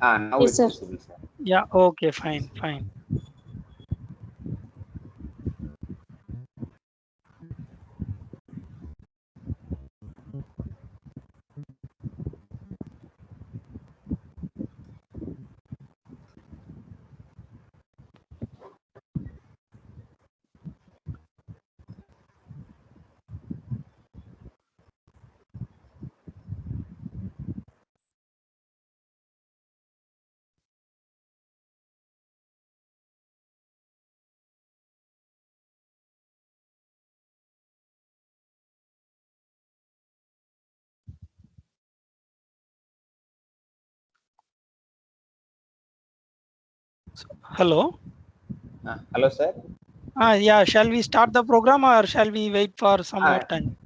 Now Yes, it's sir. visible, sir. Yeah, okay, fine, fine. Hello. Hello, sir. Yeah, shall we start the program or shall we wait for some more Uh, time?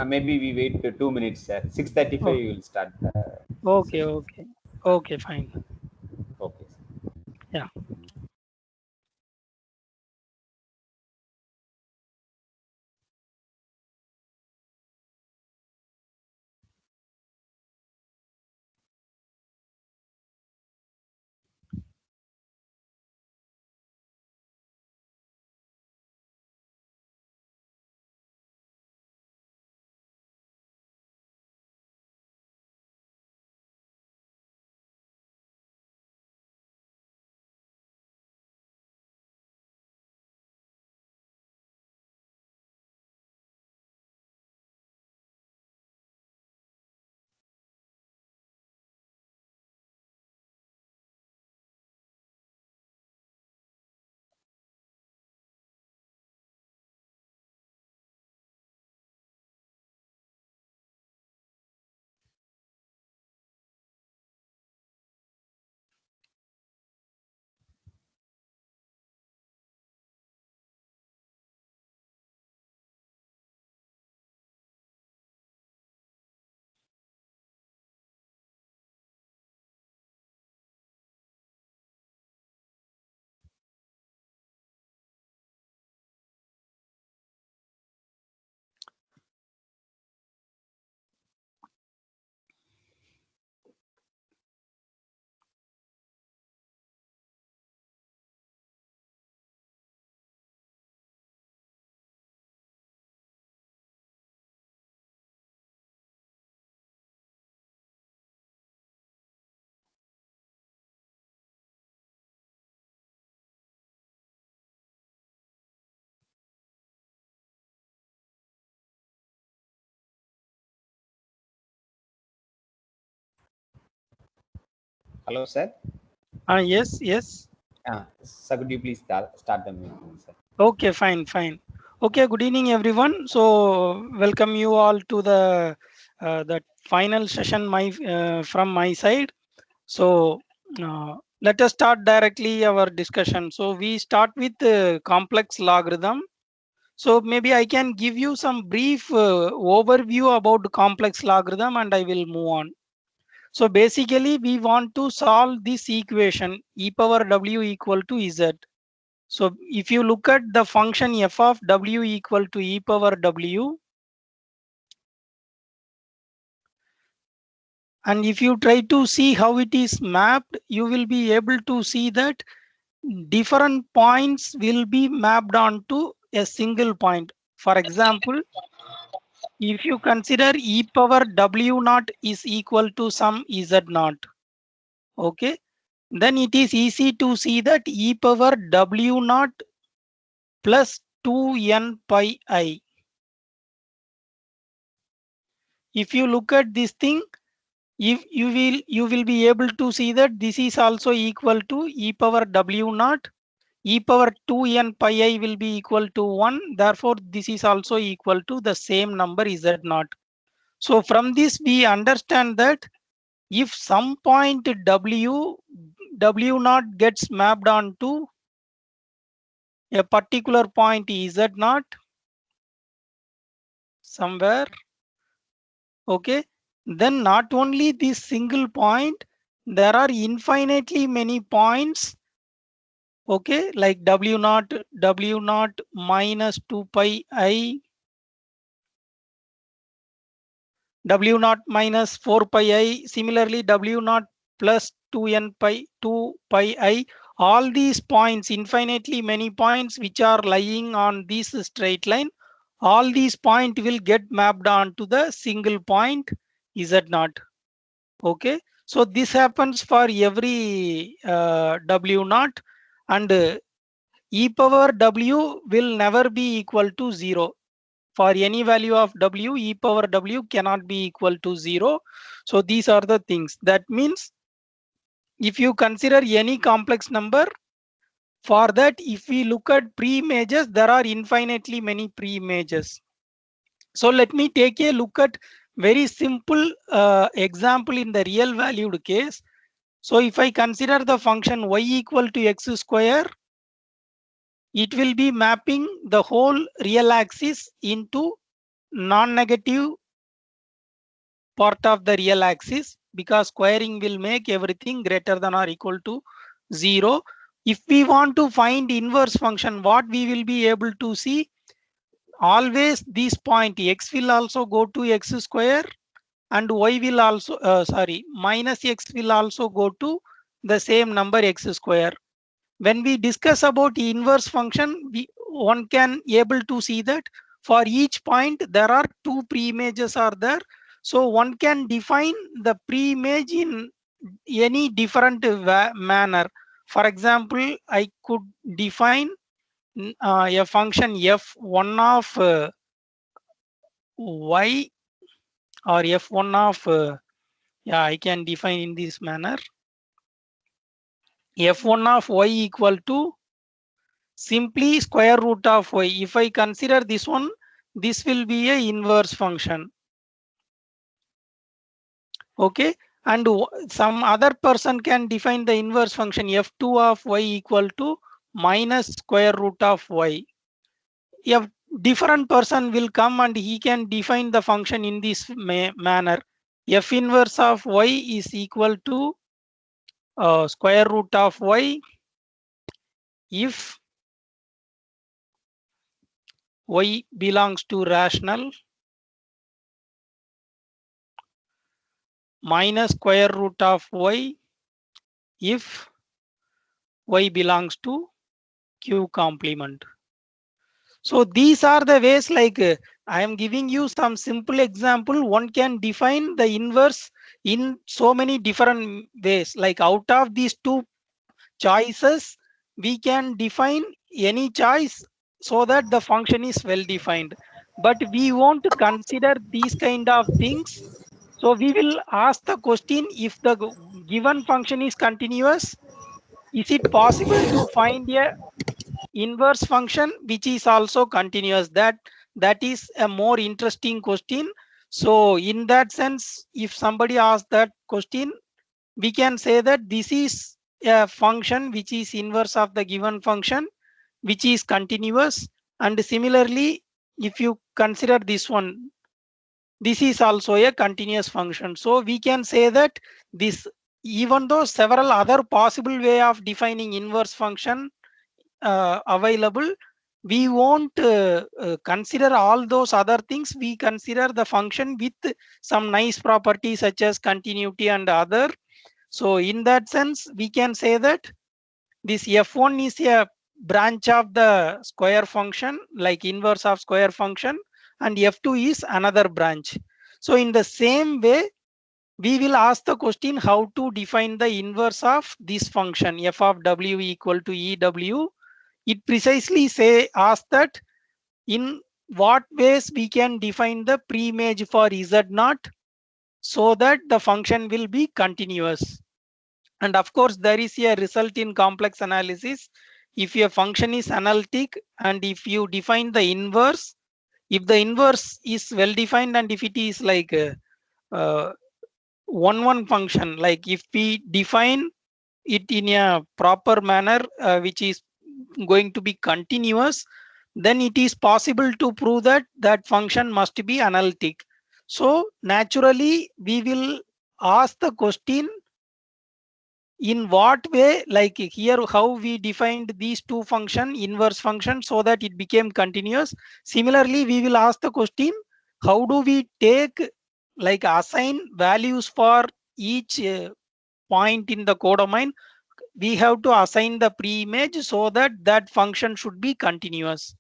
Maybe we wait 2 minutes, sir. 6:35 Oh, we will start the okay, session. okay, okay, fine. Okay, sir. Yeah. Hello, sir. Yes, yes. Sir, could you please start the meeting, sir? Okay, fine, fine. Okay, good evening, everyone. So, welcome you all to the final session from my side. So, let us start directly our discussion. So, we start with complex logarithm. So, maybe I can give you some brief overview about the complex logarithm, and I will move on. So, basically, we want to solve this equation e power w equal to z. So if you look at the function f of w equal to e power w, and if you try to see how it is mapped, you will be able to see that different points will be mapped onto a single point. For example, if you consider e power w naught is equal to some z naught, okay, then it is easy to see that e power w naught plus 2n pi I. If you look at this thing, if you will be able to see that this is also equal to e power w naught, e power 2n pi I will be equal to 1, therefore this is also equal to the same number z naught. So from this we understand that if some point w naught gets mapped onto a particular point z naught somewhere, okay, then not only this single point, there are infinitely many points, okay, like w naught minus 2 pi I, W naught minus 4 pi I, similarly W naught plus 2n pi 2 pi I. All these points, infinitely many points which are lying on this straight line, all these points will get mapped onto the single point Z naught. Okay, so this happens for every W naught, and e power W will never be equal to 0. For any value of W, e power W cannot be equal to 0. So these are the things. That means if you consider any complex number, for that, if we look at pre-images, there are infinitely many pre-images. So let me take a look at very simple example in the real valued case. So if I consider the function y equal to x square, it will be mapping the whole real axis into non-negative part of the real axis, because squaring will make everything greater than or equal to 0. If we want to find inverse function, what we will be able to see, always this point x will also go to x square, and y will also minus x will also go to the same number x square. When we discuss about inverse function, one can able to see that for each point there are two pre-images are there. So one can define the pre-image in any different manner. For example, I could define a function f1 of y, or f1 of yeah, I can define in this manner. f1 of y equal to simply square root of y. If I consider this one, this will be a inverse function. Okay, and some other person can define the inverse function f2 of y equal to minus square root of y. A different person will come and he can define the function in this manner. F inverse of y is equal to square root of y if y belongs to rational, minus square root of y if y belongs to Q complement. So these are the ways, like I am giving you some simple example. One can define the inverse in so many different ways. Like out of these two choices, we can define any choice so that the function is well defined. But we won't consider these kind of things. So we will ask the question, if the given function is continuous, is it possible to find a inverse function which is also continuous? That is a more interesting question. So in that sense, if somebody asks that question, we can say that this is a function which is inverse of the given function which is continuous. And similarly, if you consider this one, this is also a continuous function. So we can say that this, even though several other possible way of defining inverse function available, we won't consider all those other things. We consider the function with some nice properties such as continuity and other. So in that sense, we can say that this f1 is a branch of the square function, like inverse of square function, and f2 is another branch. So in the same way, we will ask the question how to define the inverse of this function f of w equal to ew. It precisely ask that in what ways we can define the pre-image for z0 so that the function will be continuous. And of course, there is a result in complex analysis. If your function is analytic and if you define the inverse, if the inverse is well defined, and if it is like uh, one function, like if we define it in a proper manner, which is going to be continuous, then it is possible to prove that that function must be analytic. So naturally, we will ask the question, in what way, like here how we defined these two function, inverse function, so that it became continuous. Similarly, we will ask the question, how do we take like assign values for each point in the codomain. We have to assign the pre-image so that that function should be continuous.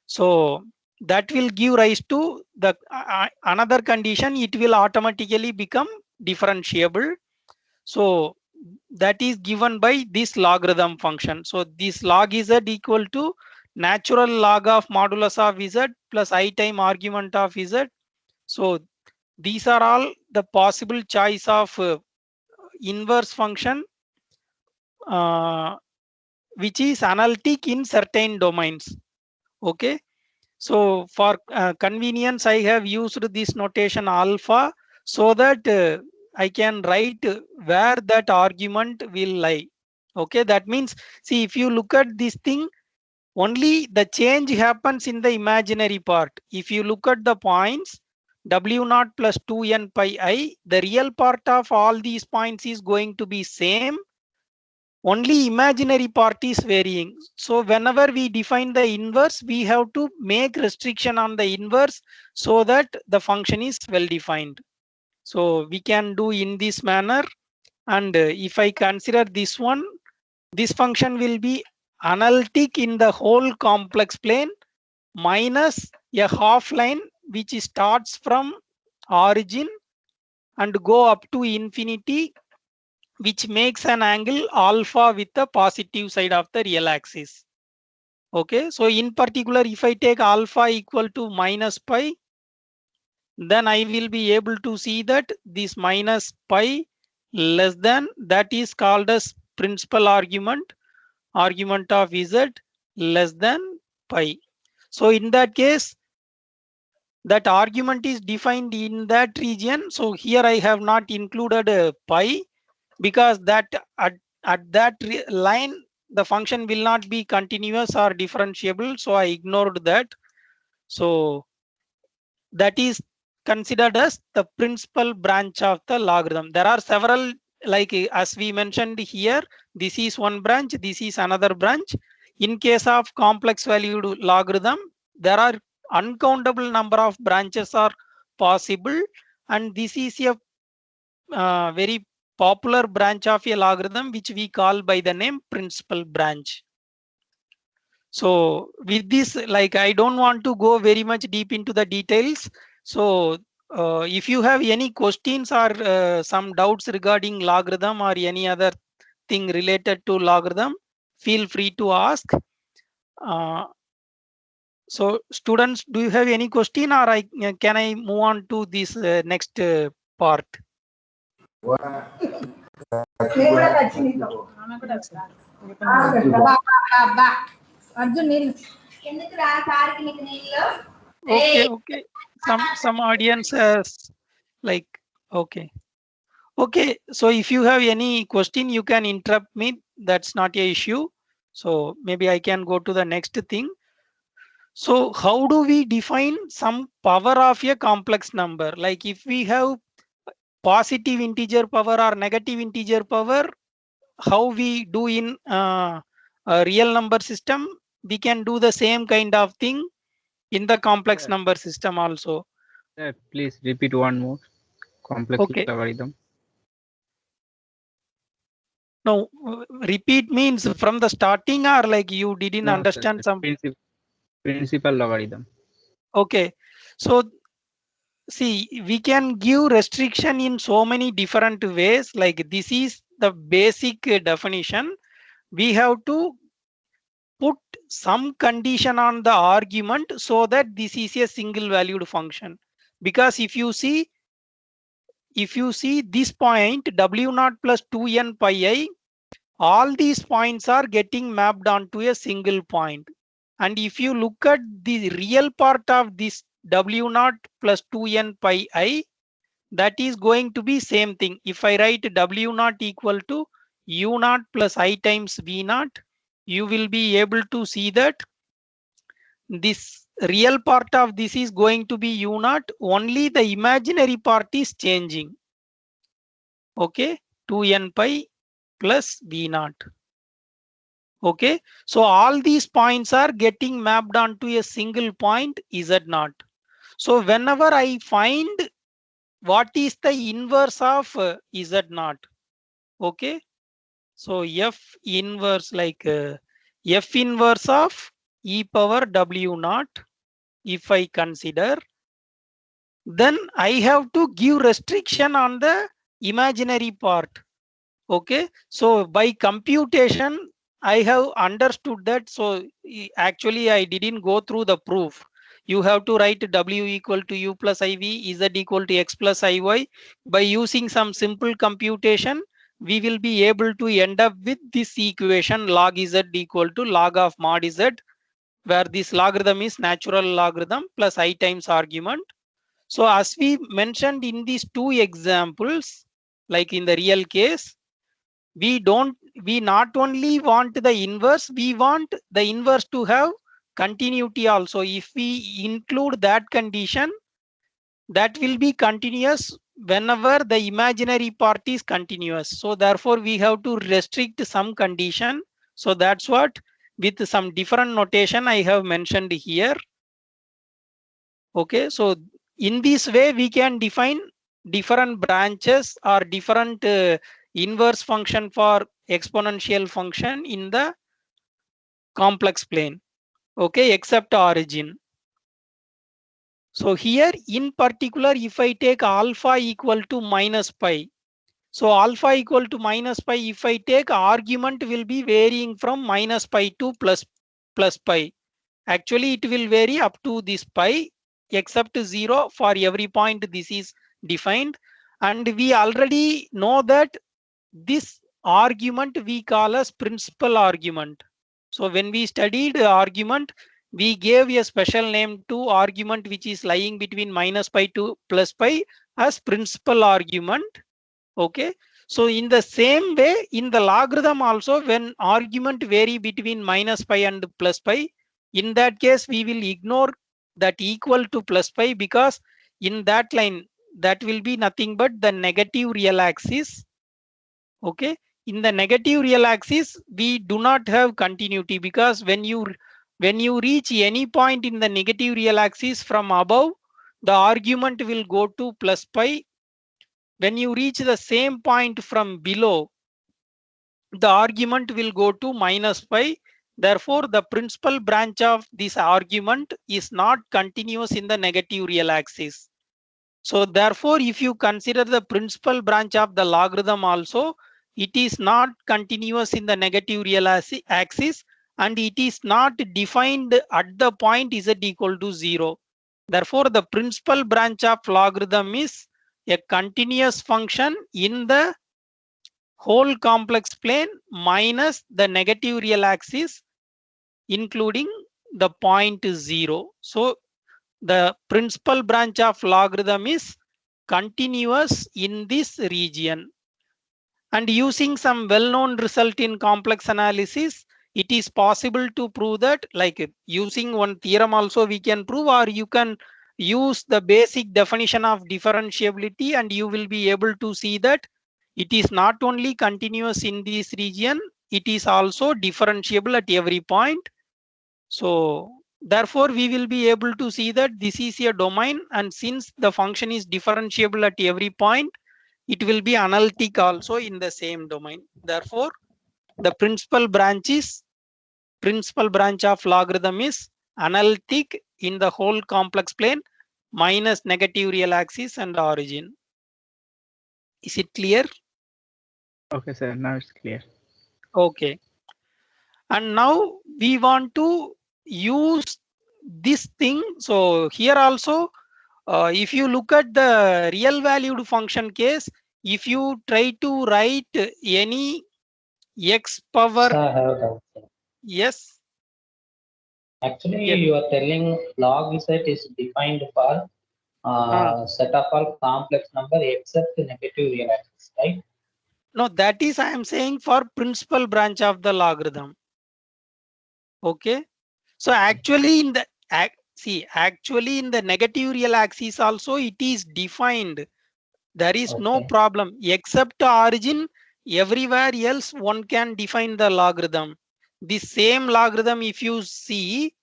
So that will give rise to the another condition. It will automatically become differentiable. So that is given by this logarithm function. So this log z equal to natural log of modulus of z plus I time argument of z. So these are all the possible choice of inverse function which is analytic in certain domains. Okay. So for convenience, I have used this notation alpha so that I can write where that argument will lie. Okay, that means, see, if you look at this thing, only the change happens in the imaginary part. If you look at the points, W0 plus 2n pi I, the real part of all these points is going to be same. Only imaginary part is varying. So whenever we define the inverse, we have to make restriction on the inverse so that the function is well defined. So we can do in this manner. And if I consider this one, this function will be analytic in the whole complex plane minus a half line which starts from origin and go up to infinity, which makes an angle alpha with the positive side of the real axis. Okay, so in particular, if I take alpha equal to minus pi, then I will be able to see that this minus pi less than, that is called as principal argument of z less than pi. So in that case, that argument is defined in that region. So here I have not included pi, because that at that line the function will not be continuous or differentiable, so I ignored that. So that is considered as the principal branch of the logarithm. There are several, like as we mentioned here, this is one branch, this is another branch. In case of complex valued logarithm, there are uncountable number of branches are possible, and this is a very popular branch of a logarithm which we call by the name principal branch. So with this, like, I don't want to go very much deep into the details. So if you have any questions or some doubts regarding logarithm or any other thing related to logarithm, feel free to ask. So students, do you have any question, or can I move on to this next part? Okay. Some audience has, like, okay. So if you have any question, you can interrupt me. That's not a issue. So maybe I can go to the next thing. So how do we define some power of a complex number? Like if we have positive integer power or negative integer power, how we do in a real number system, we can do the same kind of thing in the complex number system also. Sir, please repeat one more. Complex logarithm. No, repeat means from the starting, or like you didn't understand sir, some principal logarithm. Okay, so see, we can give restriction in so many different ways. Like this is the basic definition. We have to put some condition on the argument so that this is a single valued function. Because if you see this point W0 plus 2n pi I, all these points are getting mapped onto a single point. And if you look at the real part of this W0 plus 2n pi I, that is going to be same thing. If I write W0 equal to U0 plus I times V0, you will be able to see that this real part of this is going to be U0, only the imaginary part is changing. Okay, 2n pi plus V0. Okay, so all these points are getting mapped onto a single point Z0. So whenever I find what is the inverse of z naught? Okay, so f inverse like f inverse of e power w naught, if I consider, then I have to give restriction on the imaginary part. Okay, so by computation I have understood that. So actually I didn't go through the proof. You have to write w equal to u plus iv, z equal to x plus iy. By using some simple computation, we will be able to end up with this equation log z equal to log of mod z, where this logarithm is natural logarithm plus I times argument. So as we mentioned in these two examples, like in the real case, we not only want the inverse, we want the inverse to have continuity also. If we include that condition, that will be continuous whenever the imaginary part is continuous. So therefore we have to restrict some condition. So that's what, with some different notation, I have mentioned here. Okay, so in this way we can define different branches or different inverse function for exponential function in the complex plane. Okay, except origin. So here in particular, if I take alpha equal to minus pi, so alpha equal to minus pi, if I take argument, will be varying from minus pi to plus pi. Actually it will vary up to this pi, except 0 for every point this is defined. And we already know that this argument we call as principal argument. So when we studied argument, we gave a special name to argument which is lying between minus pi to plus pi as principal argument. Okay, so in the same way, in the logarithm also, when argument vary between minus pi and plus pi, in that case we will ignore that equal to plus pi, because in that line that will be nothing but the negative real axis. Okay, in the negative real axis we do not have continuity, because when you reach any point in the negative real axis from above, the argument will go to plus pi. When you reach the same point from below, the argument will go to minus pi. Therefore the principal branch of this argument is not continuous in the negative real axis. So therefore, if you consider the principal branch of the logarithm also, it is not continuous in the negative real axis, and it is not defined at the point z equal to 0. Therefore, the principal branch of logarithm is a continuous function in the whole complex plane minus the negative real axis, including the point 0. So the principal branch of logarithm is continuous in this region. And using some well-known result in complex analysis, it is possible to prove that, like using one theorem also we can prove, or you can use the basic definition of differentiability and you will be able to see that it is not only continuous in this region, it is also differentiable at every point. So therefore we will be able to see that this is a domain, and since the function is differentiable at every point, it will be analytic also in the same domain. Therefore the principal branch of logarithm is analytic in the whole complex plane minus negative real axis and origin. Is it clear? Okay, sir. Now it's clear. Okay. And now we want to use this thing. So here also, if you look at the real valued function case, if you try to write any x power, Sir, I have a doubt, sir. yes, Actually, yes. you are telling log z is defined for set of all complex number except negative real axis, right? No, that is I am saying for principal branch of the logarithm. Okay, so actually in the actually in the negative real axis also it is defined. There is no Okay. problem, except origin. Everywhere else one can define the logarithm. The same logarithm, if you see,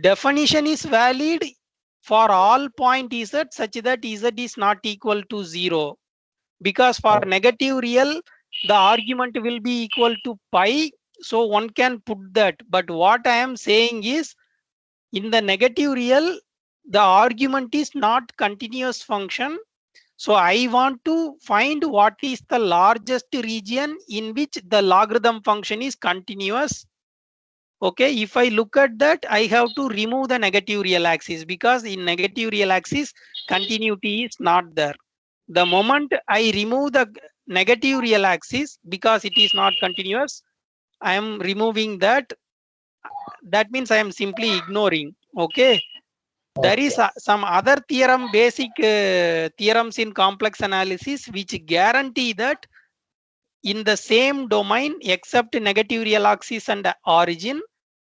definition is valid for all point z such that z is not equal to 0. Because for negative real, the argument will be equal to pi. So one can put that. But what I am saying is, in the negative real, the argument is not continuous function. So I want to find what is the largest region in which the logarithm function is continuous. Okay, if I look at that, I have to remove the negative real axis, because in negative real axis, continuity is not there. The moment I remove the negative real axis, because it is not continuous, I am removing that. That means I am simply ignoring. Okay. There is some other theorem, basic theorems in complex analysis, which guarantee that in the same domain, except negative real axis and origin,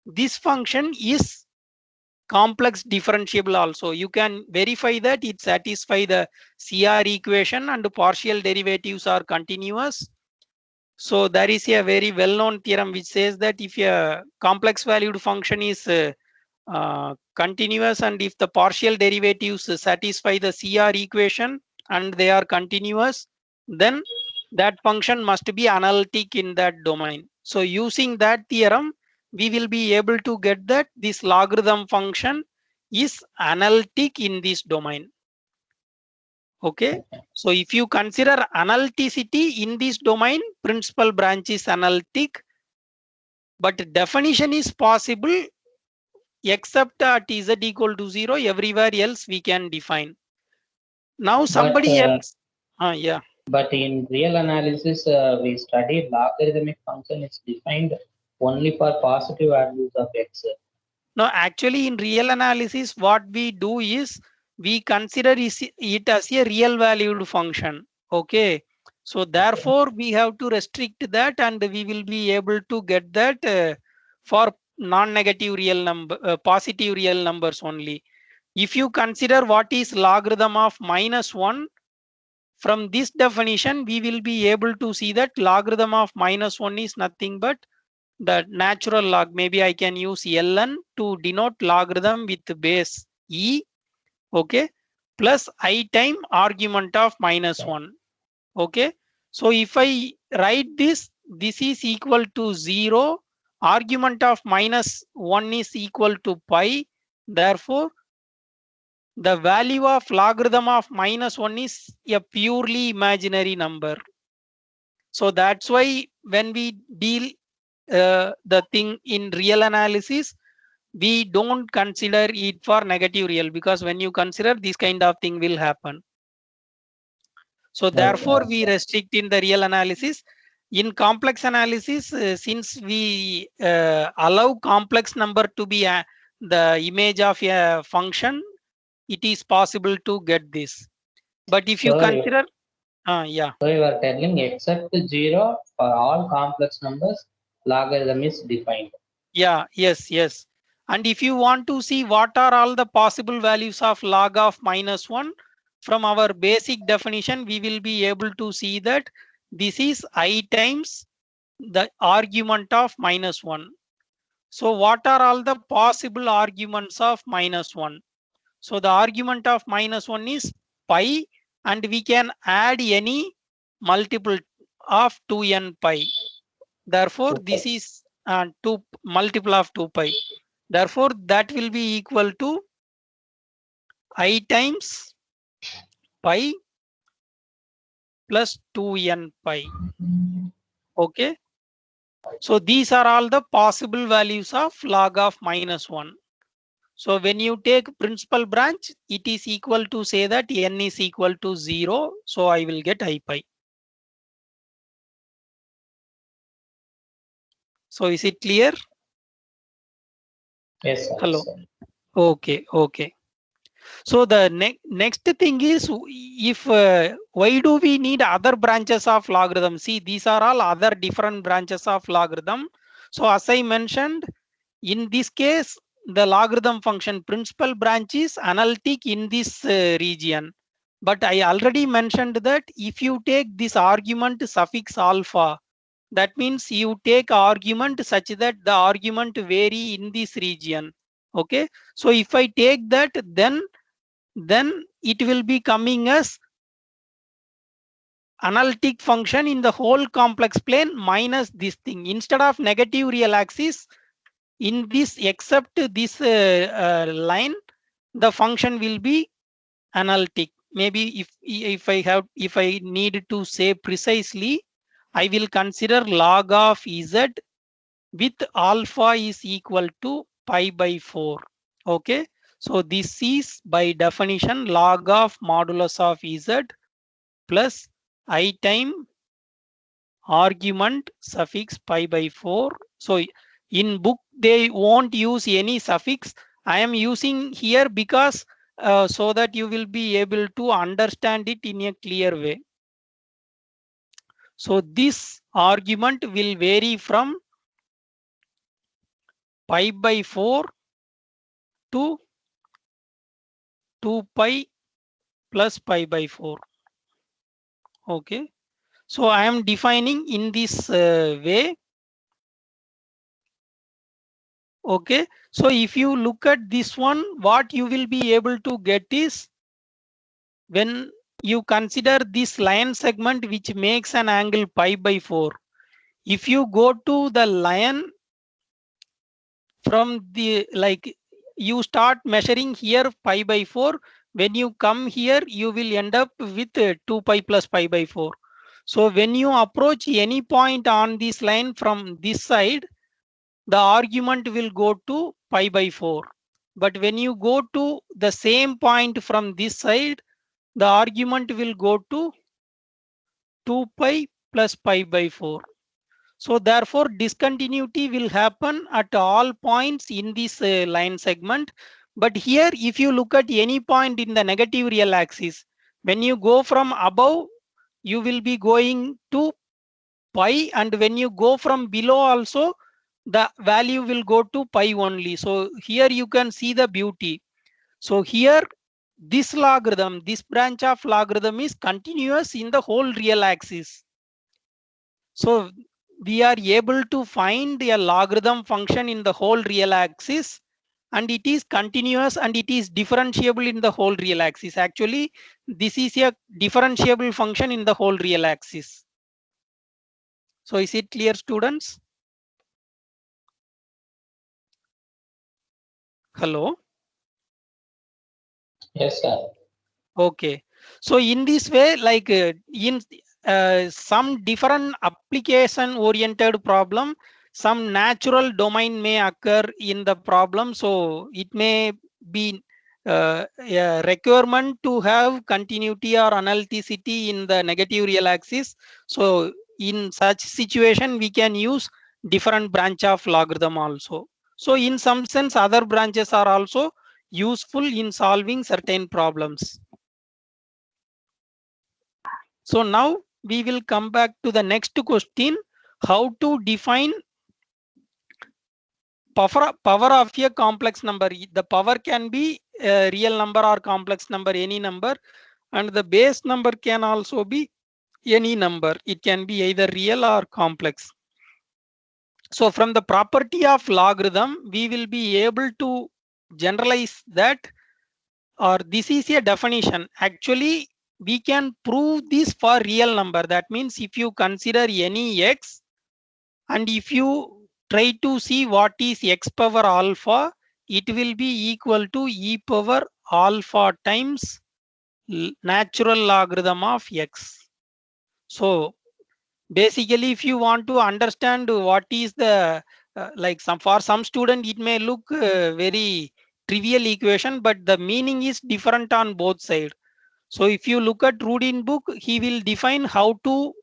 this function is complex differentiable also. You can verify that it satisfies the CR equation and partial derivatives are continuous. So there is a very well-known theorem which says that if a complex valued function is continuous and if the partial derivatives satisfy the CR equation and they are continuous, then that function must be analytic in that domain. So using that theorem, we will be able to get that this logarithm function is analytic in this domain. Okay, so if you consider analyticity in this domain, principal branch is analytic, but definition is possible except at z equal to 0, everywhere else we can define. Now somebody else, yeah. But in real analysis, we studied logarithmic function is defined only for positive values of x. No, actually in real analysis, what we do is we consider it as a real valued function. Okay, so therefore we have to restrict that, and we will be able to get that for non-negative real number, positive real numbers only. If you consider what is logarithm of -1, from this definition, we will be able to see that logarithm of -1 is nothing but the natural log. Maybe I can use ln to denote logarithm with base e, okay, plus I time argument of -1. Okay, so if I write this, this is equal to 0, argument of -1 is equal to pi. Therefore, the value of logarithm of -1 is a purely imaginary number. So that's why when we deal the thing in real analysis, we don't consider it for negative real, because when you consider this kind of thing will happen. So therefore we restrict in the real analysis. In complex analysis, since we allow complex number to be the image of a function, it is possible to get this. But if you consider, yeah. So you are telling except 0 for all complex numbers, logarithm is defined. Yeah, yes. And if you want to see what are all the possible values of log of -1, from our basic definition, we will be able to see that this is I times the argument of -1. So what are all the possible arguments of -1? So the argument of -1 is pi, and we can add any multiple of 2n pi. Therefore, this is 2 multiple of 2 pi. Therefore, that will be equal to I times pi plus 2n pi. Okay. So these are all the possible values of log of -1. So when you take principal branch, it is equal to say that n is equal to 0. So I will get I pi. So is it clear? Yes, sir. Hello. Yes, sir. Okay. So the next thing is, if why do we need other branches of logarithm? See, these are all other different branches of logarithm. So as I mentioned, in this case, the logarithm function principal branch is analytic in this region. But I already mentioned that if you take this argument suffix alpha, that means you take argument such that the argument vary in this region. Okay, so if I take that, then then it will be coming as analytic function in the whole complex plane minus this thing. Instead of negative real axis, in this except this line, the function will be analytic. Maybe if I need to say precisely, I will consider log of z with alpha is equal to pi by 4. Okay, so this is by definition log of modulus of z plus I time argument suffix pi by 4. So in book they won't use any suffix. I am using here because so that you will be able to understand it in a clear way. So this argument will vary from pi by 4 to 2 pi plus pi by 4. Okay, so I am defining in this way. Okay, so if you look at this one, what you will be able to get is, when you consider this line segment which makes an angle pi by 4, if you go to the line from the, like, you start measuring here pi by 4, when you come here you will end up with 2 pi plus pi by 4. So when you approach any point on this line from this side, the argument will go to pi by 4. But when you go to the same point from this side, the argument will go to 2 pi plus pi by 4. So therefore discontinuity will happen at all points in this line segment. But here if you look at any point in the negative real axis, when you go from above, you will be going to pi, and when you go from below also, the value will go to pi only. So here you can see the beauty. So here this logarithm, this branch of logarithm is continuous in the whole real axis. So we are able to find a logarithm function in the whole real axis, and it is continuous and it is differentiable in the whole real axis. Actually, this is a differentiable function in the whole real axis. So is it clear, students? Hello. Yes, sir. Okay, so in this way, like in some different application oriented problem, some natural domain may occur in the problem. So it may be a requirement to have continuity or analyticity in the negative real axis. So in such situation, we can use different branch of logarithm also. So in some sense, other branches are also useful in solving certain problems. So now we will come back to the next question, how to define power of a complex number. The power can be a real number or complex number, any number, and the base number can also be any number. It can be either real or complex. So from the property of logarithm, we will be able to generalize that, or this is a definition. Actually, we can prove this for real number. That means if you consider any x, and if you try to see what is x power alpha, it will be equal to e power alpha times natural logarithm of x. So basically, if you want to understand what is the like for some student it may look very trivial equation, but the meaning is different on both sides. So if you look at Rudin book, he will define how to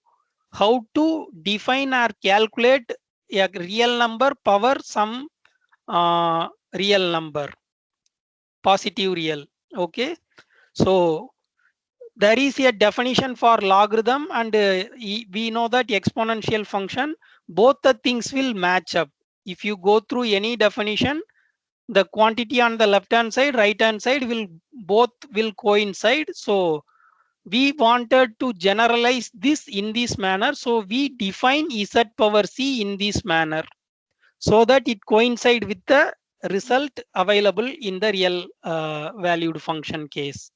define or calculate a real number power some real number, positive real. Okay, so there is a definition for logarithm, and we know that exponential function, both the things will match up. If you go through any definition, the quantity on the left hand side, right hand side will both will coincide. So we wanted to generalize this in this manner, so we define z power c in this manner so that it coincide with the result available in the real valued function case.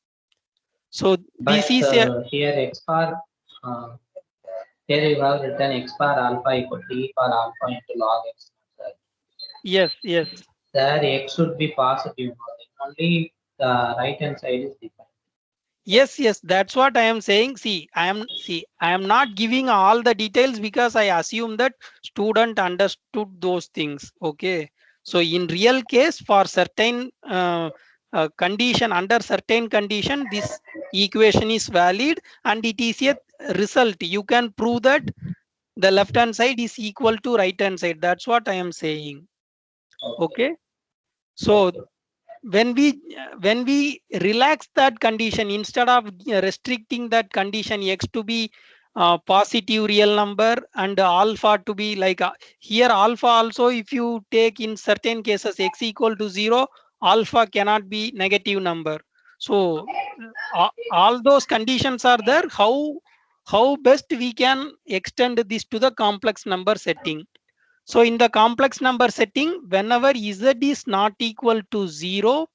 So this But is a here x bar, here you have written x bar alpha equal to e bar alpha into log x. yes, yes. There x should be positive. Only the right hand side is defined. Yes, yes, that's what I am saying. See, I am not giving all the details because I assume that student understood those things. Okay. So in real case, for certain condition, under certain condition, this equation is valid and it is a result. You can prove that the left hand side is equal to right hand side. That's what I am saying. Okay. So Okay. when we relax that condition, instead of restricting that condition x to be positive real number and alpha to be like here alpha also, if you take in certain cases x equal to 0, alpha cannot be negative number. So all those conditions are there. How best we can extend this to the complex number setting? So in the complex number setting, whenever z is not equal to 0,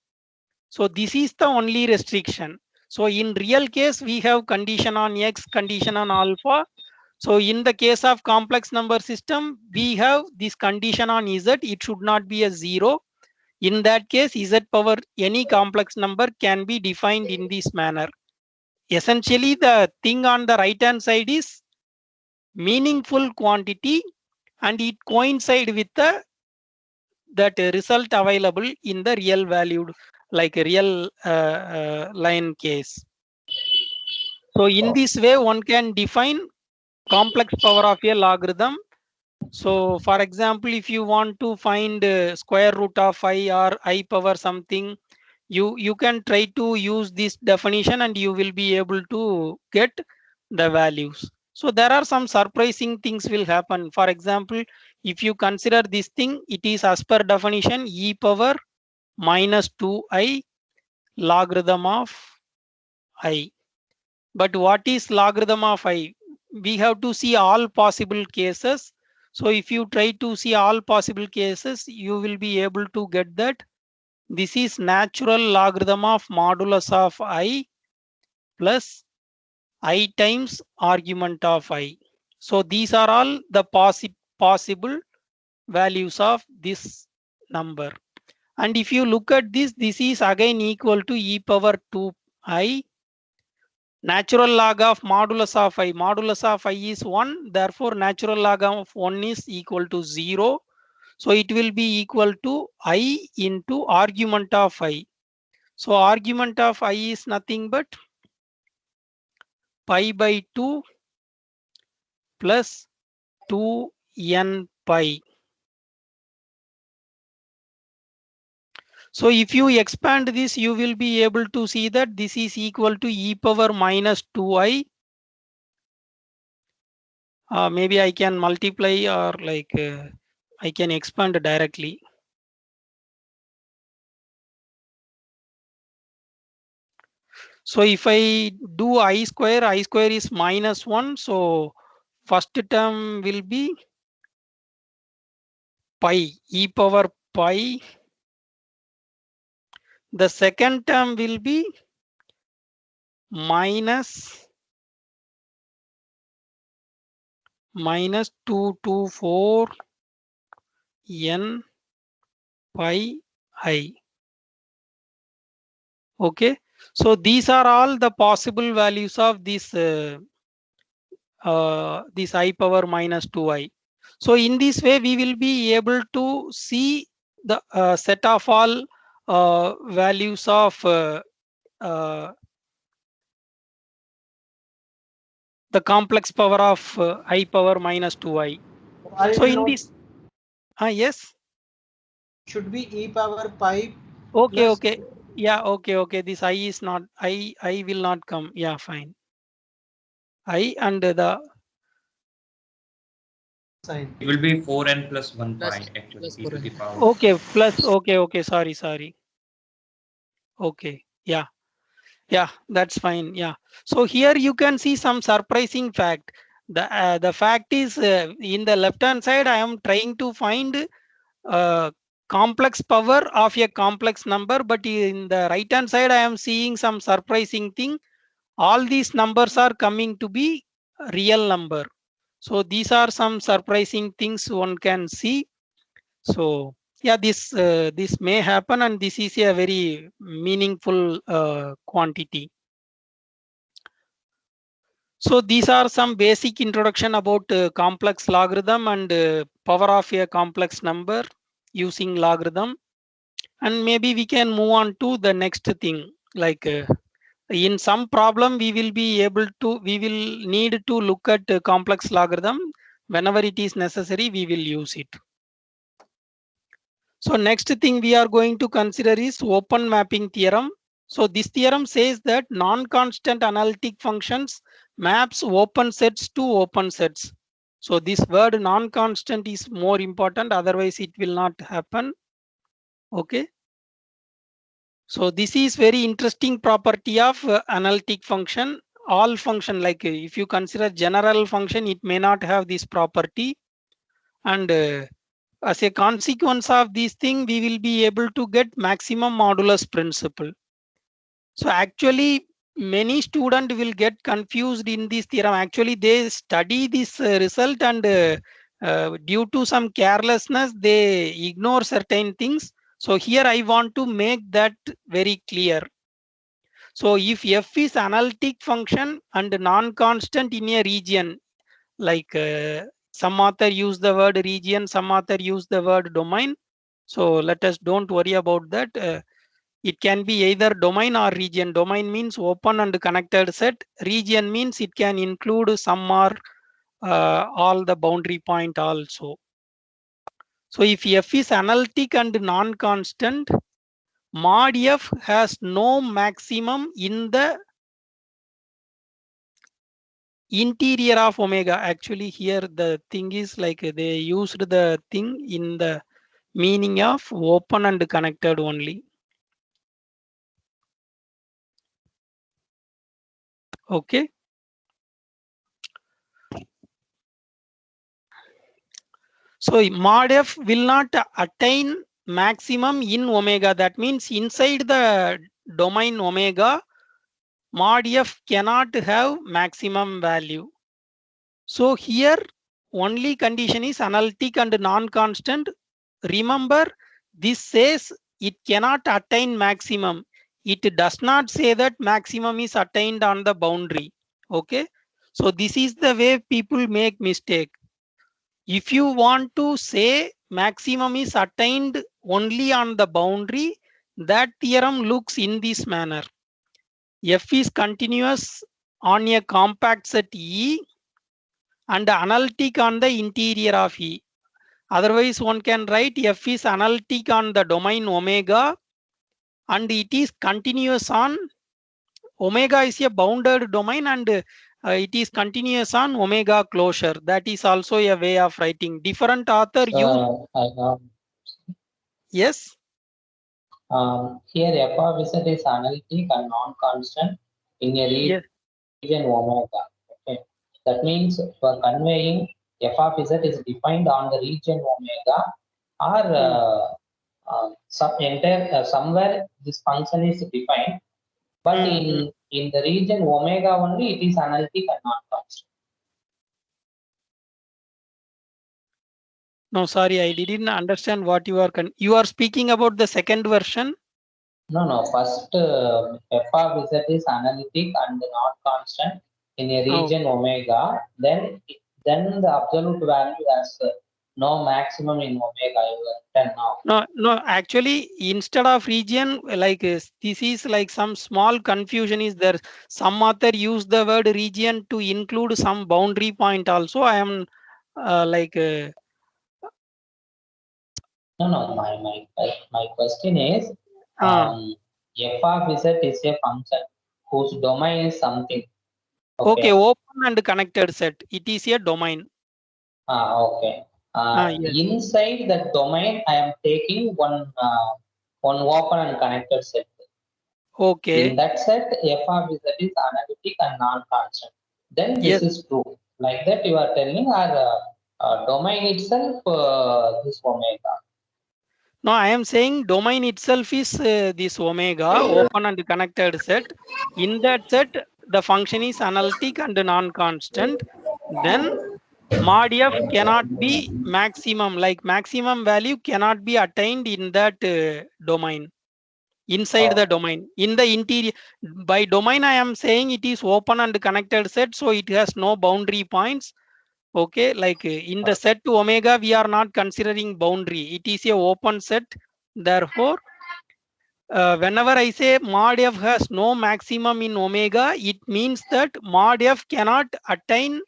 so this is the only restriction. So in real case, we have condition on x, condition on alpha. So in the case of complex number system, we have this condition on z, it should not be a 0. In that case, z power any complex number can be defined in this manner. Essentially, the thing on the right hand side is meaningful quantity and it coincides with the that result available in the real valued like a real line case. So in this way one can define complex power of a logarithm. So for example, if you want to find square root of I or I power something, you can try to use this definition and you will be able to get the values. So there are some surprising things will happen. For example, if you consider this thing, it is as per definition e power minus 2i logarithm of I. But what is logarithm of I? We have to see all possible cases. So if you try to see all possible cases, you will be able to get that this is natural logarithm of modulus of I plus I times argument of I. So these are all the possible values of this number. And if you look at this, this is again equal to e power 2i. Natural log of modulus of I. Modulus of I is 1. Therefore, natural log of 1 is equal to 0. So it will be equal to I into argument of I. So argument of I is nothing but pi by 2 plus 2n pi. So if you expand this, you will be able to see that this is equal to e power minus 2i. Maybe I can multiply or like I can expand directly. So if I do I square is minus 1. So first term will be pi, e power pi. The second term will be minus 224 n pi I. Okay. So these are all the possible values of this this I power minus 2i. So in this way, we will be able to see the set of all values of the complex power of I power minus 2i. I So will in not- this, yes. should be e power pi. Okay, plus- okay. Yeah, okay. This I is not, I will not come. Yeah, fine. I and the Sign. It will be 4n plus 1 Plus- pi actually plus e to 4n. the power. okay plus okay. Sorry. Okay, yeah, that's fine. Yeah. So here you can see some surprising fact. The fact is in the left hand side, I am trying to find complex power of a complex number, but in the right hand side, I am seeing some surprising thing. All these numbers are coming to be real number. So these are some surprising things one can see. So yeah, this may happen, and this is a very meaningful quantity. So these are some basic introduction about complex logarithm and power of a complex number using logarithm. And maybe we can move on to the next thing. Like in some problem, we will need to look at complex logarithm. Whenever it is necessary, we will use it. So next thing we are going to consider is open mapping theorem. So this theorem says that non-constant analytic functions maps open sets to open sets. So this word non-constant is more important, otherwise it will not happen. Okay. So this is very interesting property of analytic function. All function, like if you consider general function, it may not have this property. And as a consequence of this thing, we will be able to get maximum modulus principle. So actually, many students will get confused in this theorem. Actually, they study this result, and due to some carelessness, they ignore certain things. So here I want to make that very clear. So if f is analytic function and non-constant in a region, like some author use the word region, some author use the word domain. So let us don't worry about that. It can be either domain or region. Domain means open and connected set. Region means it can include some or all the boundary point also. So if f is analytic and non-constant, mod f has no maximum in the interior of omega. Actually here the thing is like they used the thing in the meaning of open and connected only. Okay. So mod f will not attain maximum in omega. That means inside the domain omega, mod f cannot have maximum value. So here only condition is analytic and non-constant. Remember, this says it cannot attain maximum. It does not say that maximum is attained on the boundary. Okay. So this is the way people make mistake. If you want to say maximum is attained only on the boundary, that theorem looks in this manner. F is continuous on a compact set E and analytic on the interior of E. Otherwise, one can write F is analytic on the domain omega and it is continuous on omega is a bounded domain, and it is continuous on omega closure. That is also a way of writing. Different author use. Yes. Here f of z is analytic and non-constant in a region omega. Okay, that means for conveying f of z is defined on the region omega, or somewhere this function is defined, but in the region omega only it is analytic and non-constant. No, sorry, I didn't understand what you are speaking about the second version. No, first f of z is analytic and not constant in a region omega. Then the absolute value has no maximum in omega. You can now. No. Actually, instead of region, like this is like some small confusion is there. Some author use the word region to include some boundary point also. I am like. No. My question is, f of z is a function whose domain is something. Okay, open and connected set. It is a domain. Okay. Yes. Inside that domain, I am taking one open and connected set. Okay. In that set, f of z is analytic and non-constant. Then this is true. Like that, you are telling our domain itself this omega. No, I am saying domain itself is this omega, open and connected set. In that set, the function is analytic and non-constant. Then mod f cannot be maximum, like maximum value cannot be attained in that domain, inside the domain, in the interior. By domain, I am saying it is open and connected set, so it has no boundary points. Okay, like in the set to omega, we are not considering boundary. It is a open set. Therefore, whenever I say mod f has no maximum in omega, it means that mod f cannot attain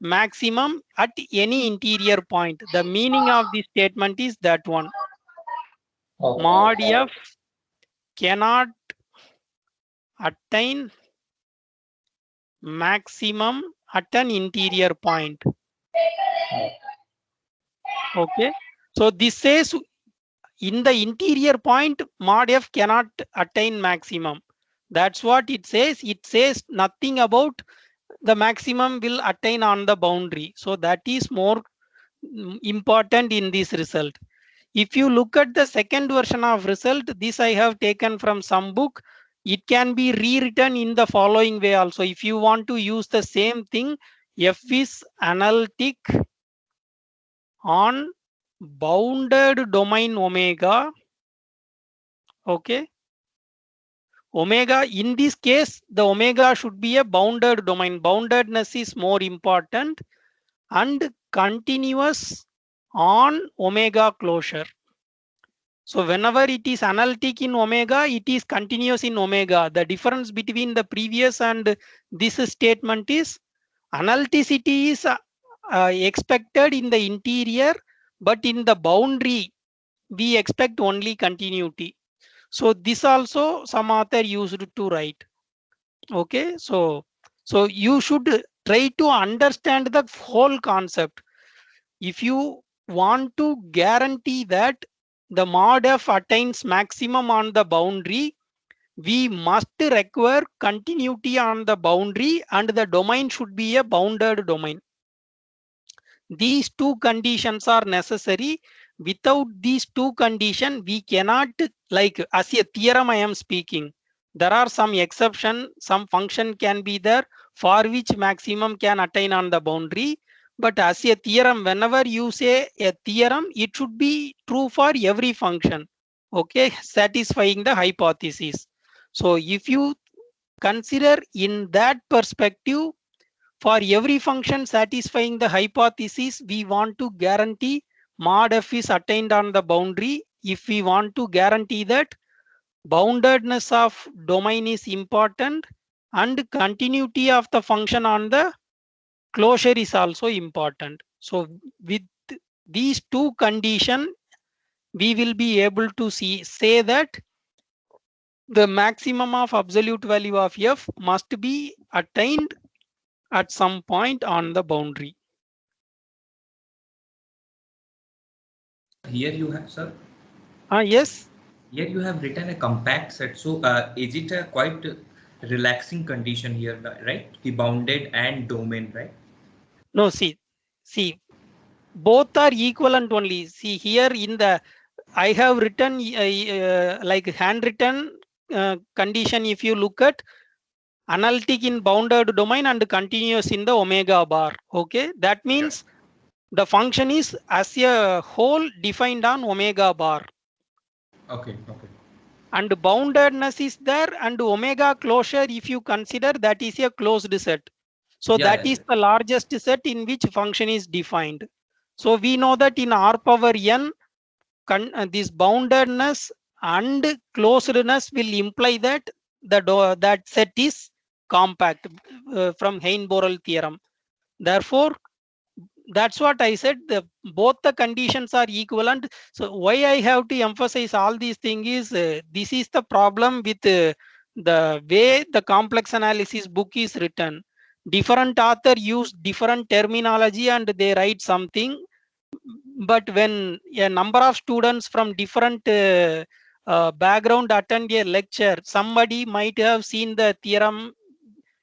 maximum at any interior point. The meaning of this statement is that one. Okay. Mod f cannot attain maximum at an interior point. Okay, so this says in the interior point, mod f cannot attain maximum. That's what it says. It says nothing about the maximum will attain on the boundary. So that is more important in this result. If you look at the second version of result, this I have taken from some book. It can be rewritten in the following way also. If you want to use the same thing, f is analytic on bounded domain omega. Okay, omega, in this case the omega should be a bounded domain. Boundedness is more important, and continuous on omega closure. So whenever it is analytic in omega, it is continuous in omega. The difference between the previous and this statement is analyticity is expected in the interior, but in the boundary we expect only continuity. So this also some author used to write. Okay, so you should try to understand the whole concept. If you want to guarantee that the mod f attains maximum on the boundary, we must require continuity on the boundary, and the domain should be a bounded domain. These two conditions are necessary. Without these two conditions, we cannot, like as a theorem I am speaking, there are some exception, some function can be there for which maximum can attain on the boundary. But as a theorem, whenever you say a theorem, it should be true for every function, okay, satisfying the hypothesis. So if you consider in that perspective, for every function satisfying the hypothesis, we want to guarantee mod f is attained on the boundary. If we want to guarantee that boundedness of domain is important and continuity of the function on the closure is also important. So with these two conditions, we will be able to say that the maximum of absolute value of f must be attained at some point on the boundary. Here you have, sir. Yes. Here you have written a compact set. So is it a quite relaxing condition here, right? The bounded and domain, right? No, see, both are equivalent only. See here in the, I have written like handwritten condition. If you look at analytic in bounded domain and continuous in the omega bar. Okay, that means the function is as a whole defined on omega bar. Okay. And boundedness is there, and omega closure, if you consider, that is a closed set. So that is the largest set in which function is defined. So we know that in R power n, this boundedness and closedness will imply that that set is compact from Hein-Borel theorem. Therefore, that's what I said. Both the conditions are equivalent. So why I have to emphasize all these things is this is the problem with the way the complex analysis book is written. Different author use different terminology and they write something. But when a number of students from different background attend a lecture, somebody might have seen the theorem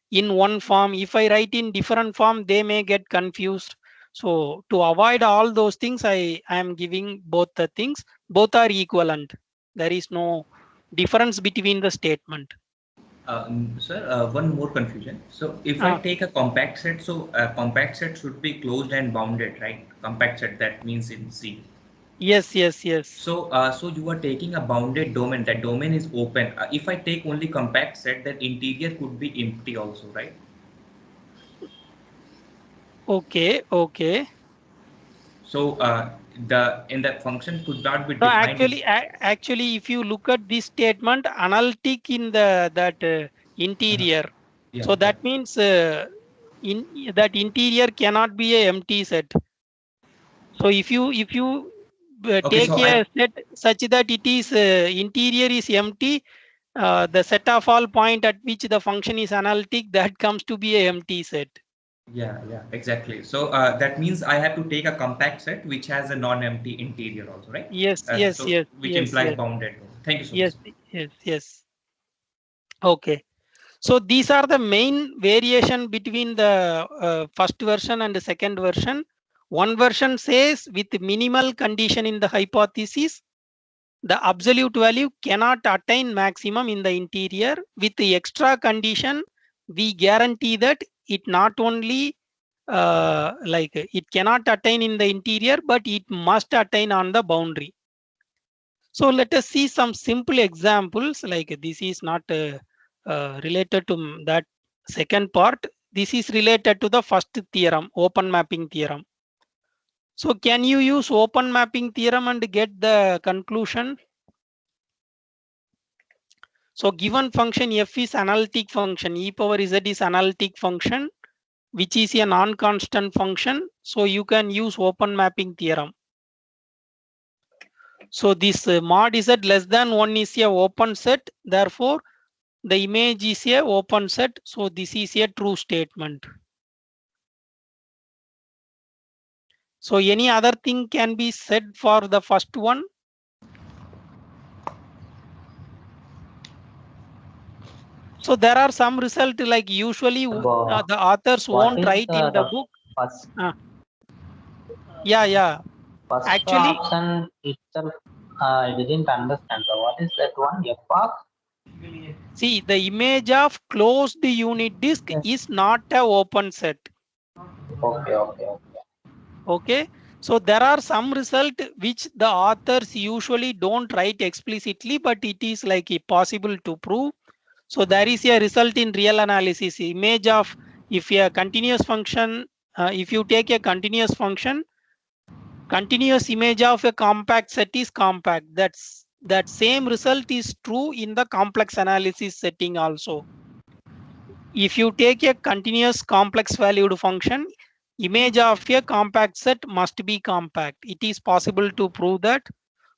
in one form. If I write in different form, they may get confused. So to avoid all those things, I am giving both the things. Both are equivalent. There is no difference between the statement. Sir, one more confusion. So if I take a compact set, so a compact set should be closed and bounded, right? Compact set, that means in C. Yes, yes, yes. So, so you are taking a bounded domain. That domain is open. If I take only compact set, that interior could be empty also, right? Okay, okay. So in that function could not be No, defined. actually, if you look at this statement, analytic in the that interior. Yeah, So that means in that interior cannot be a empty set. So if you Okay, take so a set such that it is interior is empty, the set of all point at which the function is analytic, that comes to be a empty set. yeah, exactly. So that means I have to take a compact set which has a non-empty interior also, right? Yes, So which yes, implies yes, bounded. Thank you so yes, much. yes, yes. Okay. So these are the main variation between the first version and the second version. One version says with minimal condition in the hypothesis, the absolute value cannot attain maximum in the interior. With the extra condition, we guarantee that it not only like it cannot attain in the interior, but it must attain on the boundary. So let us see some simple examples. Like this is not related to that second part. This is related to the first theorem, open mapping theorem. So can you use open mapping theorem and get the conclusion? So given function f is analytic function, e power z is analytic function, which is a non-constant function. So you can use open mapping theorem. So this mod z less than 1 is a open set. Therefore, the image is a open set. So this is a true statement. So any other thing can be said for the first one? So there are some result like usually the authors won't write in the book. First, Yeah. first Actually, option itself, I didn't understand. So what is that one? F of? see, the image of closed unit disk is not a open set. Okay. So there are some result which the authors usually don't write explicitly, but it is like possible to prove. So there is a result in real analysis. Image of if a continuous function, if you take a continuous function, continuous image of a compact set is compact. That same result is true in the complex analysis setting also. If you take a continuous complex valued function, image of a compact set must be compact. It is possible to prove that.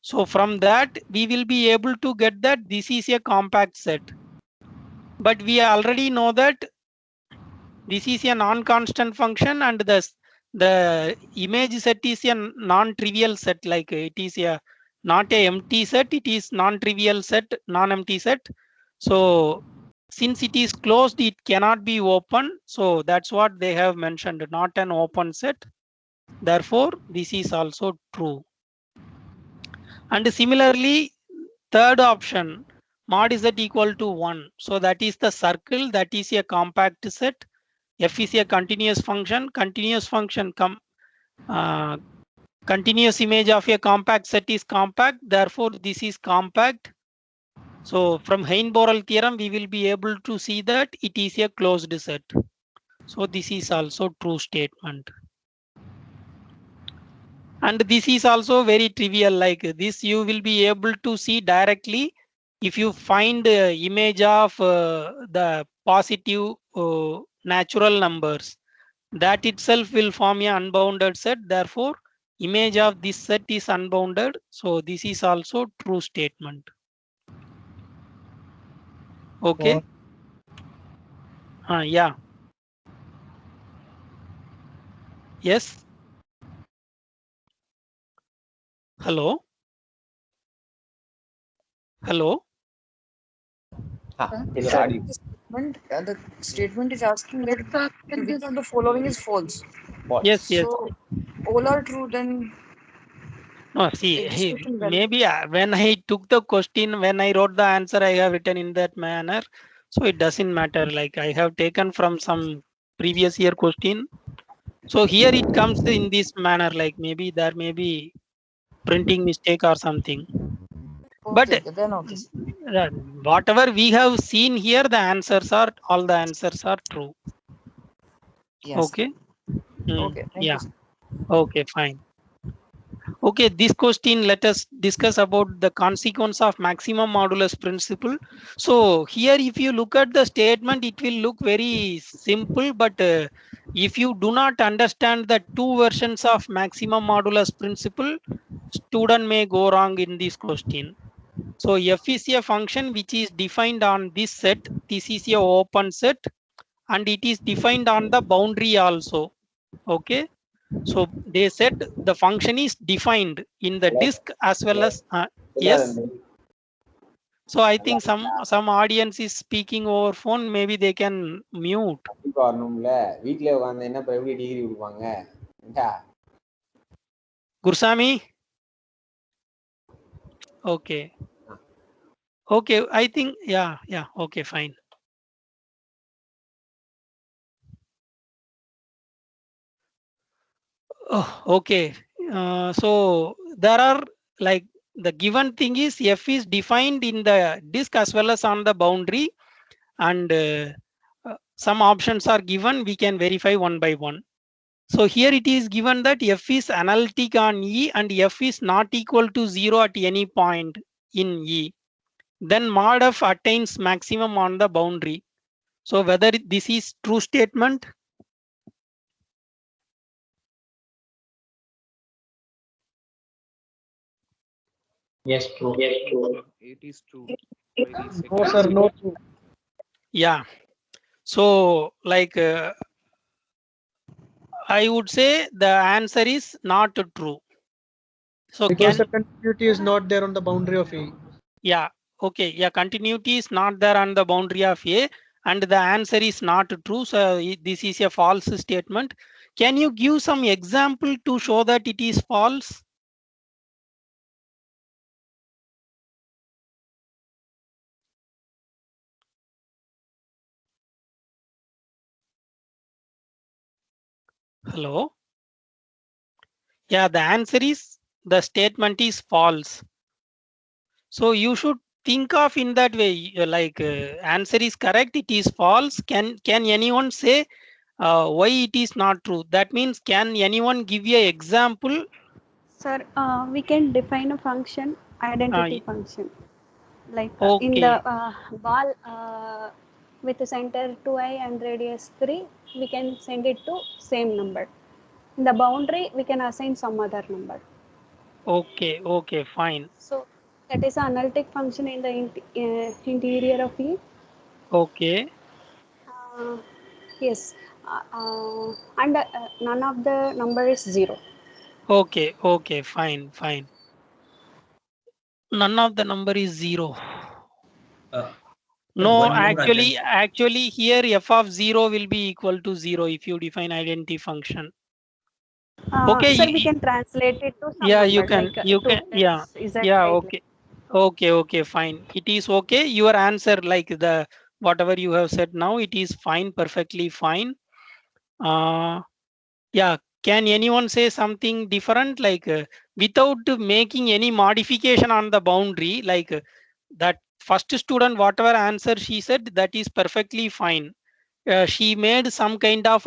So from that, we will be able to get that this is a compact set. But we already know that this is a non-constant function and the image set is a non-trivial set, like it is a not a empty set, it is non-trivial set, non-empty set. So since it is closed, it cannot be open. So that's what they have mentioned, not an open set. Therefore, this is also true. And similarly, third option, mod z equal to 1. So that is the circle, that is a compact set. F is a continuous function. Continuous function continuous image of a compact set is compact. Therefore, this is compact. So from Hein-Borel theorem, we will be able to see that it is a closed set. So this is also true statement. And this is also very trivial, like this you will be able to see directly if you find the image of the positive natural numbers. That itself will form an unbounded set. Therefore, image of this set is unbounded. So this is also true statement. Okay. Yeah. Yes. Hello. Hello. You're audible. The statement is asking that everything of the following is false. Yes. So all are true, then No, see, execution value. maybe when I took the question, when I wrote the answer, I have written in that manner. So it doesn't matter. Like I have taken from some previous year question. So here it comes in this manner. Like maybe there may be printing mistake or something. But Okay, then okay. whatever we have seen here, the answers are all the answers are true. Yes. Okay. Okay, thank Yeah. you. Sir. Okay, fine. Okay, this question, let us discuss about the consequence of maximum modulus principle. So here, if you look at the statement, it will look very simple, but if you do not understand the two versions of maximum modulus principle, student may go wrong in this question. So f is a function which is defined on this set. This is a open set, and it is defined on the boundary also. Okay. So they said the function is defined in the disk as well as yes. So I think some audience is speaking over phone. Maybe they can mute. வரணும்ல வீட்ல உட்கார்ந்து என்ன எப்படி degree கொடுப்பாங்க? Gursami. Okay. Okay. I think yeah. Okay, fine. Oh, okay. So there are like the given thing is f is defined in the disk as well as on the boundary, and some options are given. We can verify one by one. So here it is given that f is analytic on E and f is not equal to 0 at any point in E. Then mod f attains maximum on the boundary. So whether this is true statement? Yes, true. Yes, true. It is true. No, sir, no. Yeah. So like I would say the answer is not true. So Because the continuity is not there on the boundary of E. Yeah. Okay. Yeah. Continuity is not there on the boundary of A, and the answer is not true. So this is a false statement. Can you give some example to show that it is false? Hello. Yeah. The answer is the statement is false. So you should think of in that way. Like answer is correct. It is false. Can anyone say why it is not true? That means can anyone give you an example? Sir, we can define a function, identity function. Like in the ball with the center 2i and radius 3, we can send it to same number. In the boundary, we can assign some other number. Okay, okay, fine. So that is an analytic function in the interior of E. Okay. Yes, and none of the number is 0. Okay, okay, fine, fine. None of the number is 0. No, actually here f of 0 will be equal to 0 if you define identity function. Okay. Sir, we can translate it to some yeah, number, you can, like you can, yeah, okay. Okay, fine. It is okay. Your answer, like the whatever you have said now, it is fine, perfectly fine. Yeah, can anyone say something different, like without making any modification on the boundary, like that first student, whatever answer she said, that is perfectly fine. She made some kind of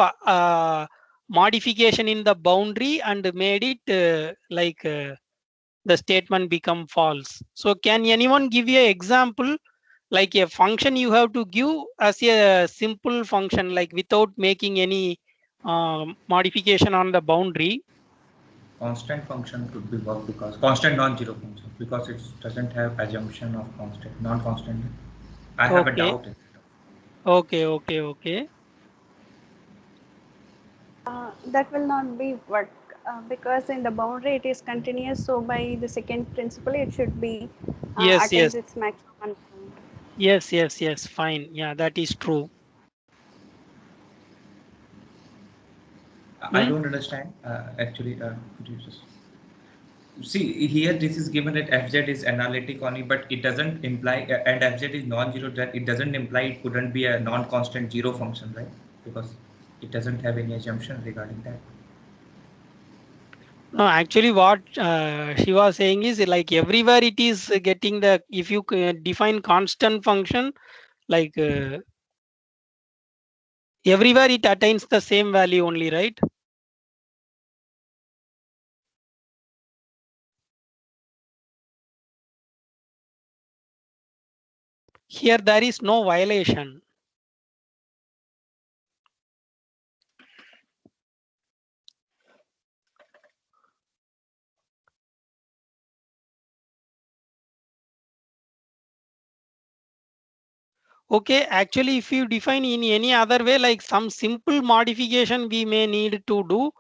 modification in the boundary and made it like the statement become false. So can anyone give you an example, like a function you have to give as a simple function, like without making any modification on the boundary? Constant function could be worked because constant non-zero function, because it doesn't have assumption of constant, non-constant. I have a doubt. Okay. That will not be work because in the boundary it is continuous. So by the second principle, it should be attains its maximum. Yes, fine. Yeah, that is true. I don't understand actually. Could you just see here? This is given that fz is analytic only, but it doesn't imply, and fz is non-zero. That it doesn't imply it couldn't be a non-constant zero function, right? Because it doesn't have any assumption regarding that. No, actually, what she was saying is like everywhere it is getting the, if you define constant function, like everywhere it attains the same value only, right? Here there is no violation. Okay, actually, if you define in any other way, like some simple modification we may need to do,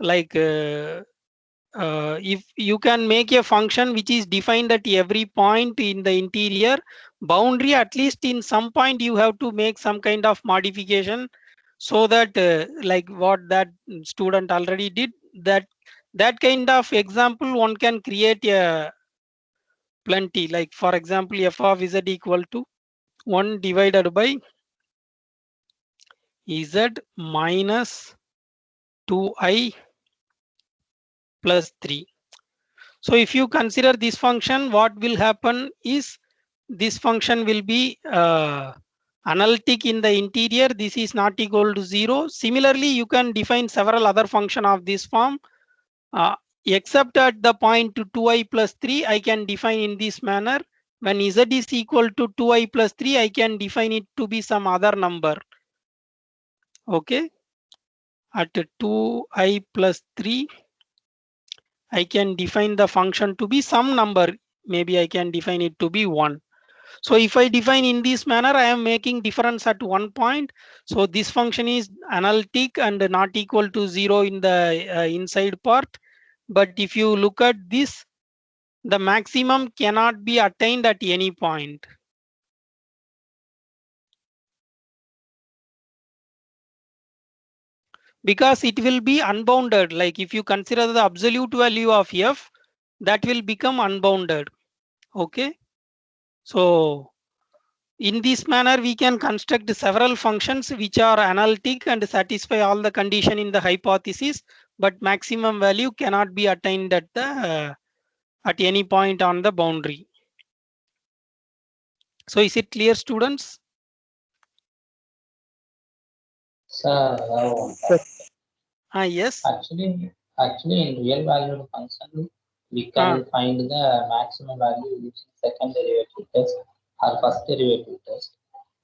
like if you can make a function which is defined at every point in the interior boundary, at least in some point you have to make some kind of modification, so that like what that student already did, that kind of example one can create a plenty. Like for example, f of z equal to 1 divided by z minus 2i plus 3. So if you consider this function, what will happen is this function will be analytic in the interior. This is not equal to 0. Similarly, you can define several other function of this form, except at the point to 2i plus 3, I can define in this manner. When z is equal to 2i plus 3, I can define it to be some other number. Okay, at 2i plus 3, I can define the function to be some number. Maybe I can define it to be 1. So if I define in this manner, I am making difference at one point. So this function is analytic and not equal to 0 in the inside part. But if you look at this, the maximum cannot be attained at any point. Because it will be unbounded. Like if you consider the absolute value of f, that will become unbounded. Okay. So in this manner, we can construct several functions which are analytic and satisfy all the condition in the hypothesis, but maximum value cannot be attained at the at any point on the boundary. So is it clear, students? Yes. Actually, in real valued function, we can find the maximum value using second derivative test or first derivative test.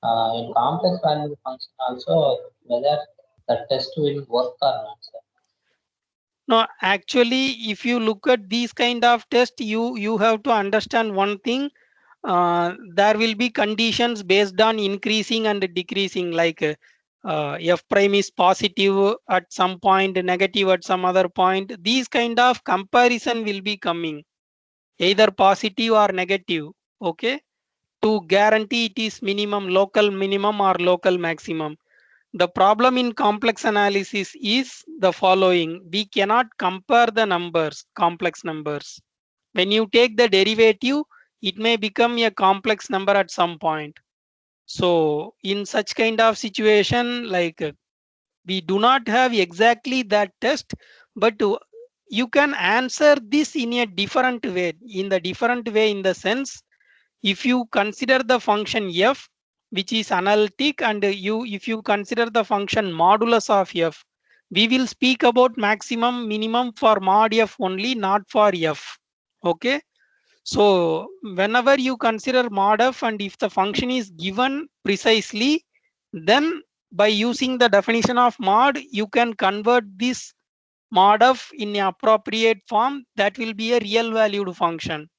In complex valued function also, whether the test will work or not, sir. No, actually, if you look at these kind of tests, you have to understand one thing. There will be conditions based on increasing and decreasing, like f prime is positive at some point, negative at some other point. These kind of comparison will be coming, either positive or negative. Okay, to guarantee it is local minimum or local maximum. The problem in complex analysis is the following: we cannot compare the numbers, complex numbers. When you take the derivative, it may become a complex number at some point. So in such kind of situation, like we do not have exactly that test, but you can answer this in a different way. In the sense, if you consider the function f, which is analytic, and if you consider the function modulus of f, we will speak about maximum minimum for mod f only, not for f. Okay. So whenever you consider mod f, and if the function is given precisely, then by using the definition of mod, you can convert this mod f in the appropriate form. That will be a real valued function.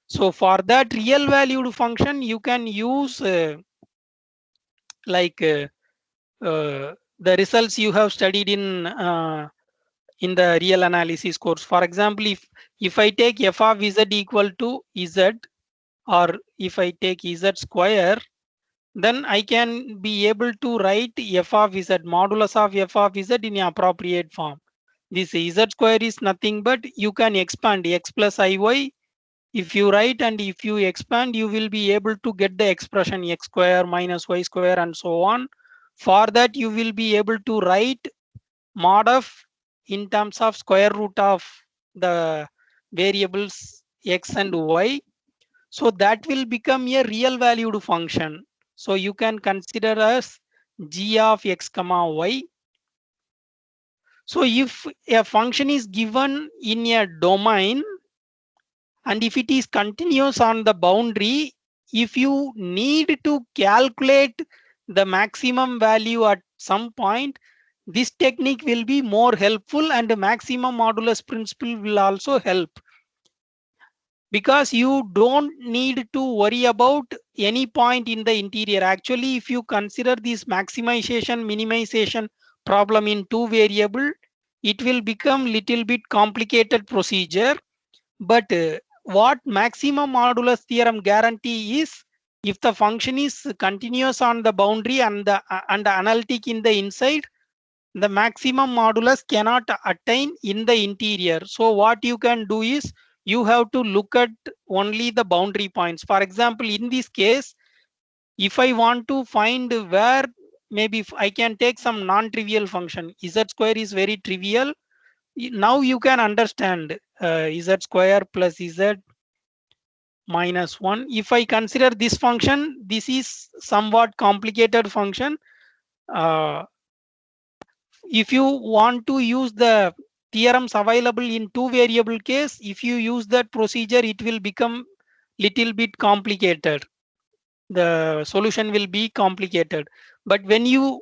So for that real valued function, you can use the results you have studied in the real analysis course. For example, if I take f of z equal to z, or if I take z square, then I can be able to write f of z, modulus of f of z in an appropriate form. This z square is nothing but you can expand x plus iy. If you write and if you expand, you will be able to get the expression x square minus y square and so on. For that, you will be able to write mod of in terms of square root of the variables x and y. So that will become a real valued function. So you can consider as g of x comma y. So if a function is given in a domain, and if it is continuous on the boundary, if you need to calculate the maximum value at some point, this technique will be more helpful, and the maximum modulus principle will also help, because you don't need to worry about any point in the interior. Actually, if you consider this maximization minimization problem in two variable, it will become little bit complicated procedure. But what maximum modulus theorem guarantee is, if the function is continuous on the boundary and the analytic in the inside, the maximum modulus cannot attain in the interior. So what you can do is, you have to look at only the boundary points. For example, in this case, if I want to find where, maybe if I can take some non-trivial function, z square is very trivial. Now you can understand z square plus z minus 1. If I consider this function, this is somewhat complicated function. If you want to use the theorems available in two variable case, if you use that procedure, it will become little bit complicated. The solution will be complicated. But when you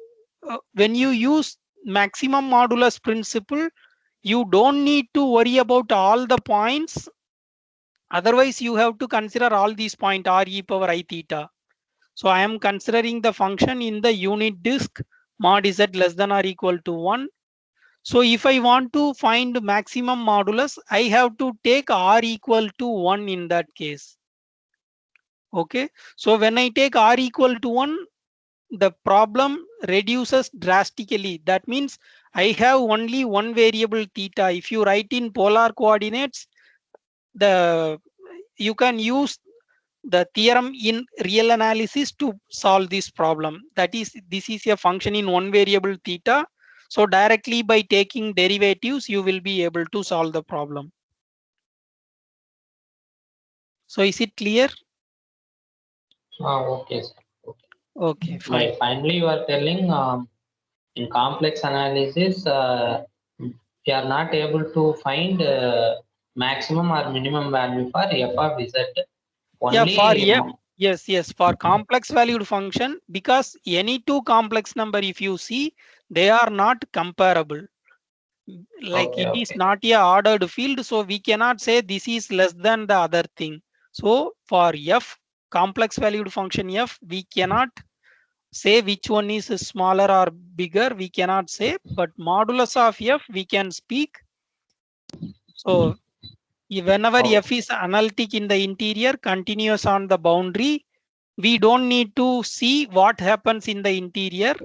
use maximum modulus principle, you don't need to worry about all the points. Otherwise, you have to consider all these points r e power I theta. So I am considering the function in the unit disk mod z less than or equal to 1. So if I want to find maximum modulus, I have to take r equal to 1 in that case. Okay. So when I take r equal to 1, the problem reduces drastically. That means I have only one variable theta. If you write in polar coordinates, you can use the theorem in real analysis to solve this problem. That is, this is a function in one variable theta. So directly by taking derivatives, you will be able to solve the problem. So is it clear? Okay, sir. Okay, fine. Finally, you are telling in complex analysis, we are not able to find maximum or minimum value for f of z. Only Yeah, for yes, for complex valued function, because any two complex number, if you see, they are not comparable. Like it is not a ordered field, so we cannot say this is less than the other thing. So for f, complex valued function f, we cannot say which one is smaller or bigger, we cannot say, but modulus of f we can speak. So whenever f is analytic in the interior, continuous on the boundary, we don't need to see what happens in the interior.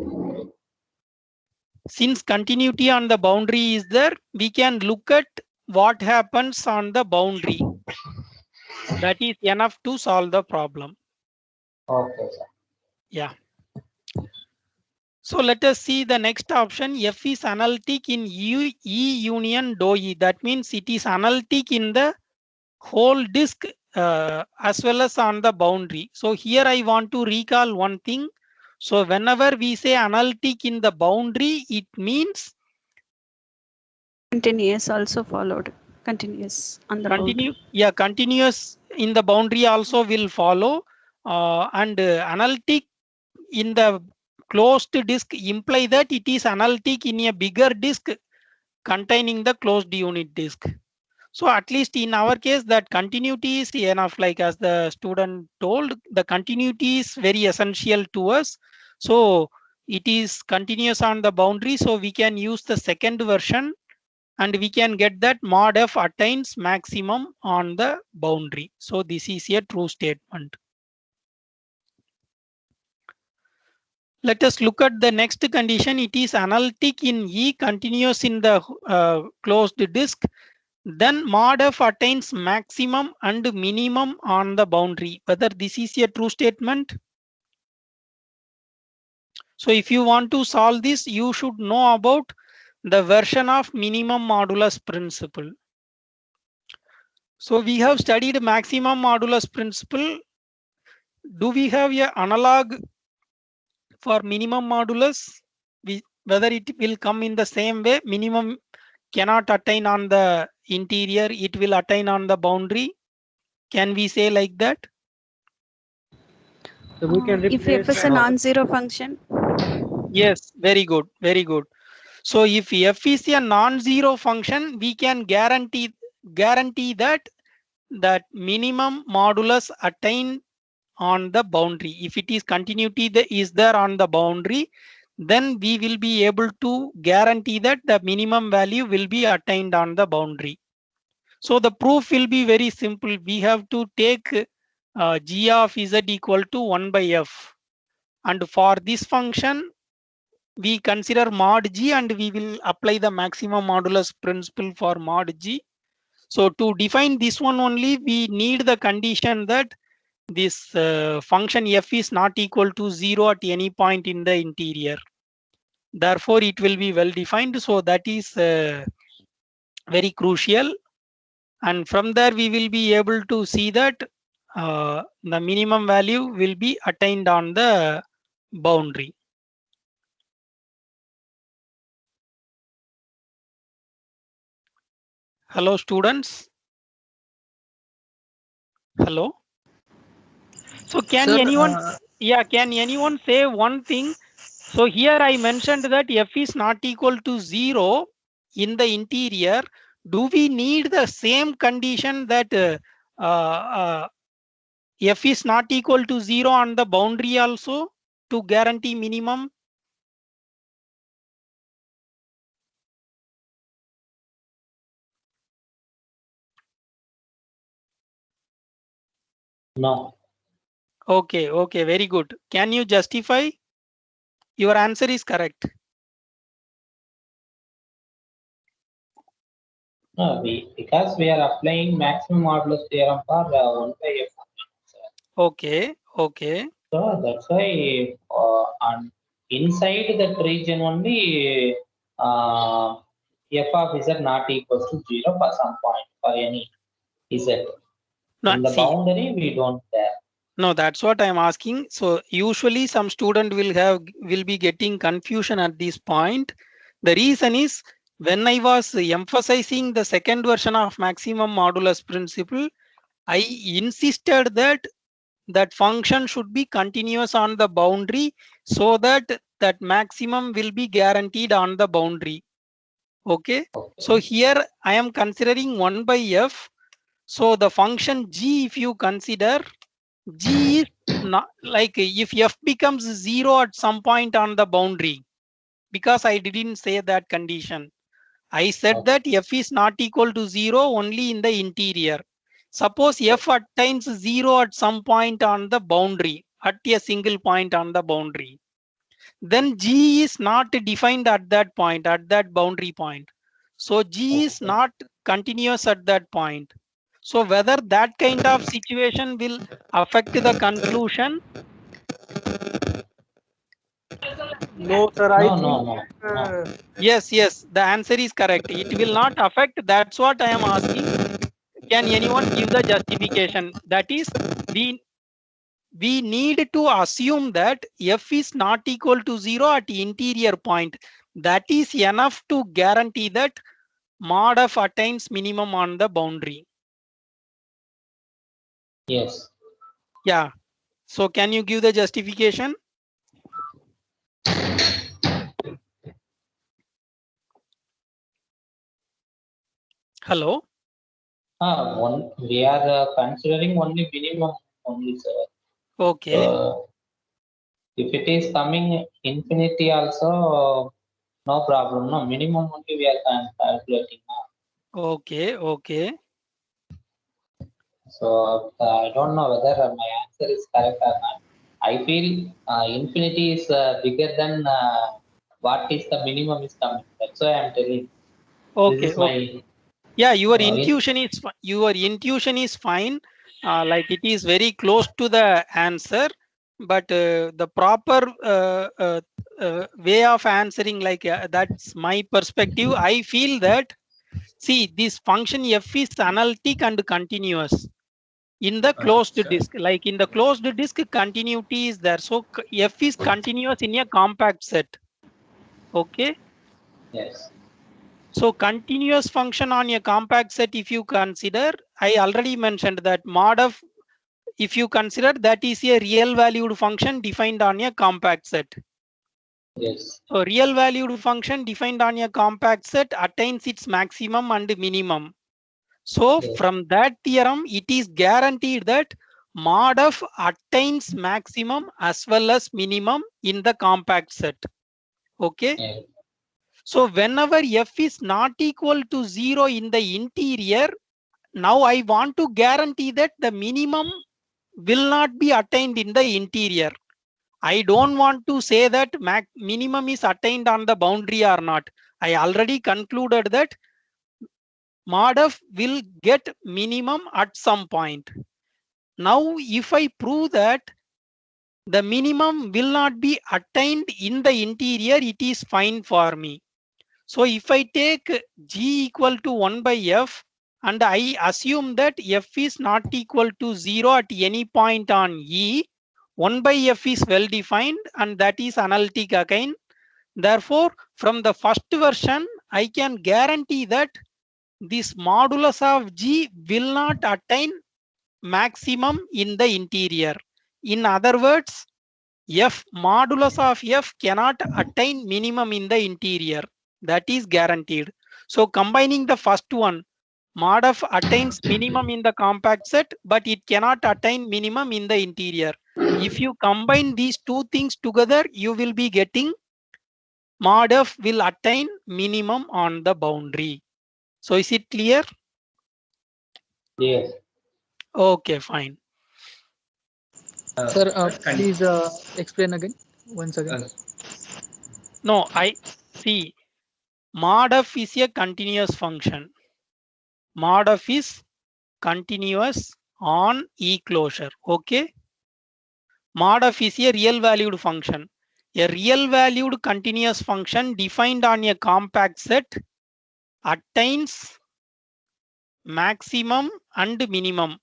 Since continuity on the boundary is there, we can look at what happens on the boundary. That is enough to solve the problem. Okay, sir. Yeah. So let us see the next option. F is analytic in E union dou E. That means it is analytic in the whole disk as well as on the boundary. So here I want to recall one thing. So whenever we say analytic in the boundary, it means continuous also followed. Continuous on the boundary. Yeah, continuous in the boundary also will follow. And analytic in the closed disk imply that it is analytic in a bigger disk containing the closed unit disk. So at least in our case, that continuity is enough. Like as the student told, the continuity is very essential to us. So it is continuous on the boundary. So we can use the second version, and we can get that mod f attains maximum on the boundary. So this is a true statement. Let us look at the next condition. It is analytic in E, continuous in the closed disk. Then mod f attains maximum and minimum on the boundary. Whether this is a true statement? So if you want to solve this, you should know about the version of minimum modulus principle. So we have studied maximum modulus principle. Do we have an analog for minimum modulus? Whether it will come in the same way, minimum cannot attain on the interior, it will attain on the boundary. Can we say like that? So we can If f is a non-zero function. Yes, very good, very good. So if f is a non-zero function, we can guarantee that minimum modulus attained on the boundary. If it is continuity is there on the boundary, then we will be able to guarantee that the minimum value will be attained on the boundary. So the proof will be very simple. We have to take g of z equal to 1 by f. And for this function, we consider mod g and we will apply the maximum modulus principle for mod g. So to define this one only, we need the condition that this function f is not equal to 0 at any point in the interior. Therefore, it will be well defined. So that is very crucial. And from there, we will be able to see that the minimum value will be attained on the boundary. Hello, students. Hello. So can anyone say one thing? So here I mentioned that f is not equal to 0 in the interior. Do we need the same condition that f is not equal to 0 on the boundary also to guarantee minimum? No. Okay, okay, very good. Can you justify? Your answer is correct. No, because we are applying maximum modulus theorem for 1 by f. Okay, okay. So that's why on inside that region only f of z not equals to 0 for some point for any z. No, In the see, boundary we don't there. no, that's what I'm asking. So usually some student will be getting confusion at this point. The reason is when I was emphasizing the second version of maximum modulus principle, I insisted that function should be continuous on the boundary so that that maximum will be guaranteed on the boundary. Okay. So here I am considering 1 by f. So the function g, if you consider, g is not like if f becomes 0 at some point on the boundary, because I didn't say that condition. I said that f is not equal to 0 only in the interior. Suppose f attains 0 at some point on the boundary, at a single point on the boundary, then g is not defined at that point, at that boundary point. So g is not continuous at that point. So whether that kind of situation will affect the conclusion? No, sir. No. Yes, the answer is correct. It will not affect. That's what I am asking. Can anyone give the justification? That is, we need to assume that f is not equal to 0 at interior point. That is enough to guarantee that mod f attains minimum on the boundary. Yes. Yeah. So can you give the justification? Hello. We are considering only minimum only, sir. Okay. If it is coming infinity also, no problem. No, minimum only we are calculating now. Okay. So I don't know whether my answer is correct or not. I feel infinity is bigger than what is the minimum is coming. That's why I'm telling. Okay. This is my. Yeah, your it- intuition is fine. Like it is very close to the answer, but the proper way of answering, like that's my perspective. I feel that, see, this function f is analytic and continuous in the closed disk. Like in the closed disk, continuity is there. So f is continuous in a compact set. Okay. Yes. So continuous function on a compact set, if you consider, I already mentioned that mod of, if you consider, that is a real valued function defined on a compact set. Yes. So real valued function defined on a compact set attains its maximum and minimum. So Yes. from that theorem, it is guaranteed that mod of attains maximum as well as minimum in the compact set. Okay. Yes. So whenever f is not equal to 0 in the interior, now I want to guarantee that the minimum will not be attained in the interior. I don't want to say that minimum is attained on the boundary or not. I already concluded that mod f will get minimum at some point. Now, if I prove that the minimum will not be attained in the interior, it is fine for me. So if I take g equal to 1 by f and I assume that f is not equal to 0 at any point on E, 1 by f is well defined and that is analytic again. Therefore, from the first version, I can guarantee that this modulus of g will not attain maximum in the interior. In other words, f modulus of f cannot attain minimum in the interior. That is guaranteed. So combining the first one, mod f attains minimum in the compact set, but it cannot attain minimum in the interior. If you combine these two things together, you will be getting mod f will attain minimum on the boundary. So is it clear? Yes. Okay, fine. Sir, please explain again, once again. No, I see. Mod f is a continuous function. Mod f is continuous on E closure. Okay. Mod f is a real valued function. A real valued continuous function defined on a compact set attains maximum and minimum.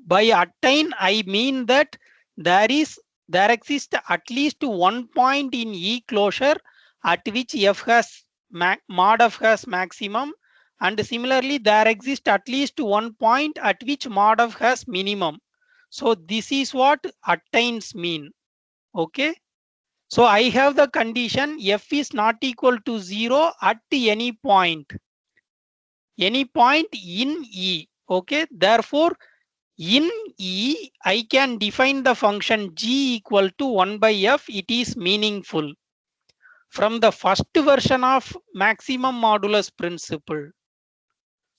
By attain, I mean that there exists at least one point in E closure at which f has mod f has maximum, and similarly there exists at least one point at which mod f has minimum. So this is what attains mean. Okay. So I have the condition f is not equal to 0 at any point in E. Okay. Therefore, in E, I can define the function g equal to 1 by f. It is meaningful from the first version of maximum modulus principle.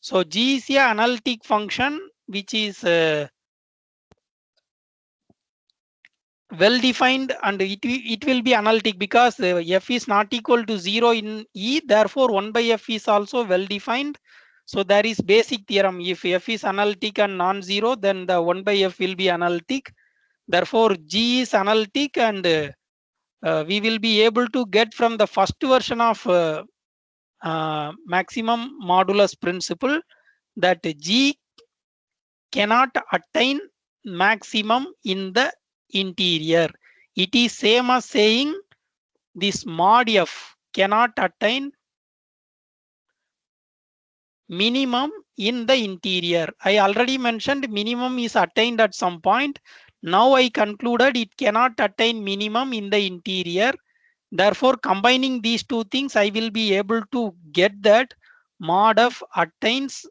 So g is an analytic function which is well defined, and it will be analytic because f is not equal to 0 in E. Therefore, 1 by f is also well defined. So there is basic theorem. If f is analytic and non-zero, then the 1 by f will be analytic. Therefore, G is analytic, and we will be able to get from the first version of maximum modulus principle that G cannot attain maximum in the interior. It is same as saying this mod f cannot attain minimum in the interior. I already mentioned minimum is attained at some point. Now I concluded it cannot attain minimum in the interior. Therefore, combining these two things, I will be able to get that mod f attains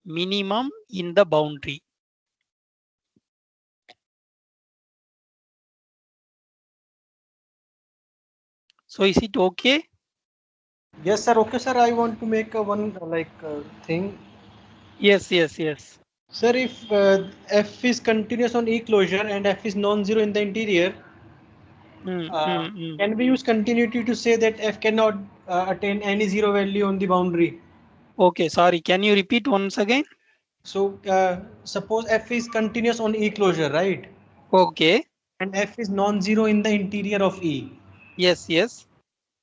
minimum in the boundary. So is it okay? Yes, sir. Okay, sir. I want to make one thing. Yes. Sir, if f is continuous on E closure and f is non-zero in the interior, can we use continuity to say that f cannot attain any zero value on the boundary? Okay, sorry. Can you repeat once again? So suppose f is continuous on E closure, right? Okay. And f is non-zero in the interior of E. Yes, yes.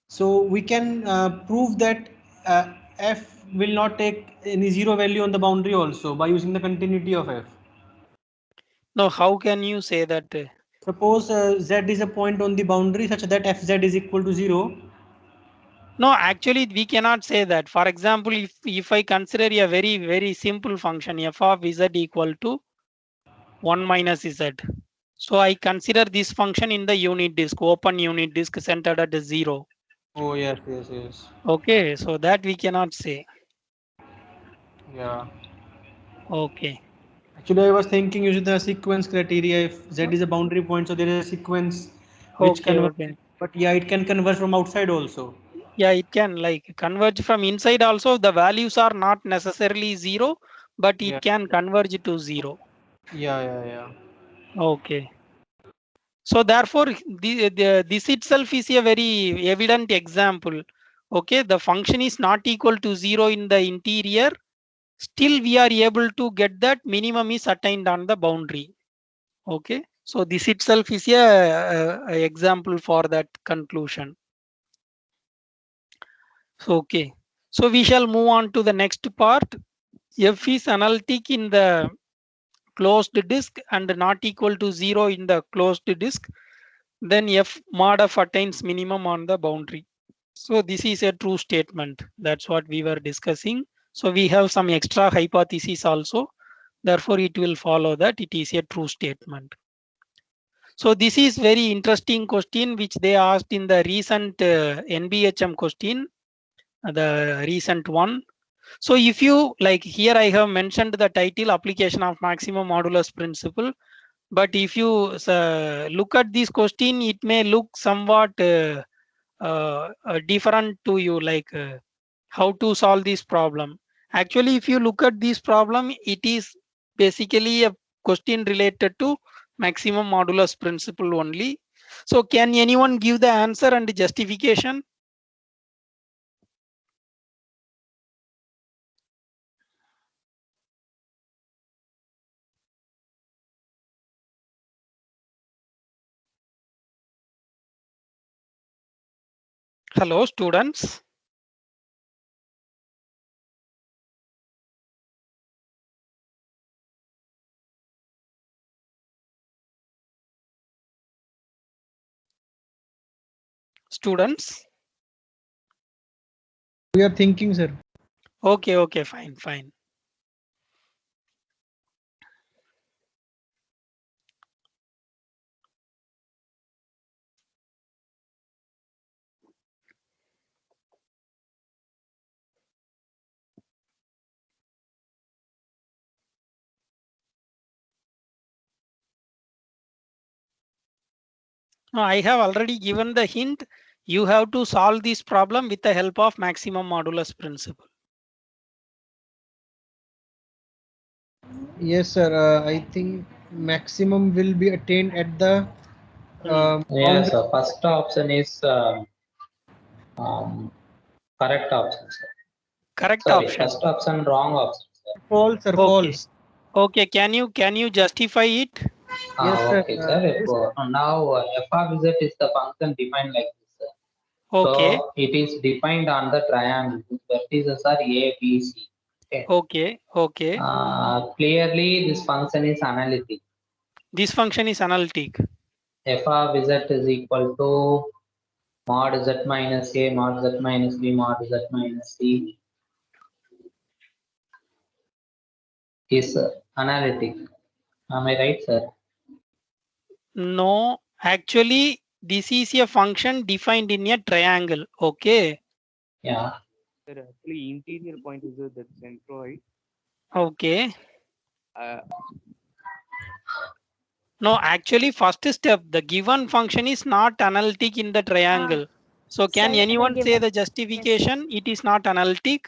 So we can prove that f will not take any zero value on the boundary also by using the continuity of f. No, how can you say that? Suppose z is a point on the boundary such that fz is equal to 0. No, actually we cannot say that. For example, if I consider a very simple function f of z equal to 1 minus z. So I consider this function in the unit disk, open unit disk centered at 0. Oh yes, yes, yes. Okay, so that we cannot say. Yeah. Okay. Actually, I was thinking using the sequence criteria. If z is a boundary point, so there is a sequence which Okay, converges. okay. But yeah, it can converge from outside also. Yeah, it can like converge from inside also. The values are not necessarily 0, but it Yeah. can converge to 0. Yeah, yeah, yeah. Okay. So therefore, this itself is a very evident example. Okay, the function is not equal to 0 in the interior. Still, we are able to get that minimum is attained on the boundary. Okay, so this itself is a example for that conclusion. So, okay, so we shall move on to the next part. F is analytic in the closed disk and not equal to 0 in the closed disk. Then f mod f attains minimum on the boundary. So this is a true statement. That's what we were discussing. So we have some extra hypotheses also. Therefore, it will follow that it is a true statement. So this is very interesting question which they asked in the recent NBHM question, the recent one. So if you like here, I have mentioned the title application of maximum modulus principle. But if you look at this question, it may look somewhat different to you, like how to solve this problem. Actually, if you look at this problem, it is basically a question related to maximum modulus principle only. So can anyone give the answer and justification? Hello, students. Students. We are thinking, sir. Okay, okay, fine, fine. No, I have already given the hint. You have to solve this problem with the help of maximum modulus principle. Yes, sir. I think maximum will be attained at the Yes, so first option is correct option, sir. Correct Sorry, option. first option wrong option, sir. false, sir. Okay. False. Okay, can you justify it? Yes, sir. Okay, sir. Now f of z is the function defined like this, sir. Okay. So it is defined on the triangle. Vertices are A, B, C. Okay. Okay. Clearly, this function is analytic. This function is analytic. F of z is equal to mod z minus A, mod z minus B, mod z minus C is analytic. Am I right, sir? No, actually, this is a function defined in a triangle. Okay. Yeah. Actually, interior point is the centroid. Okay. No, actually, first step, the given function is not analytic in the triangle. So can Sir, anyone say given- the justification? It is not analytic.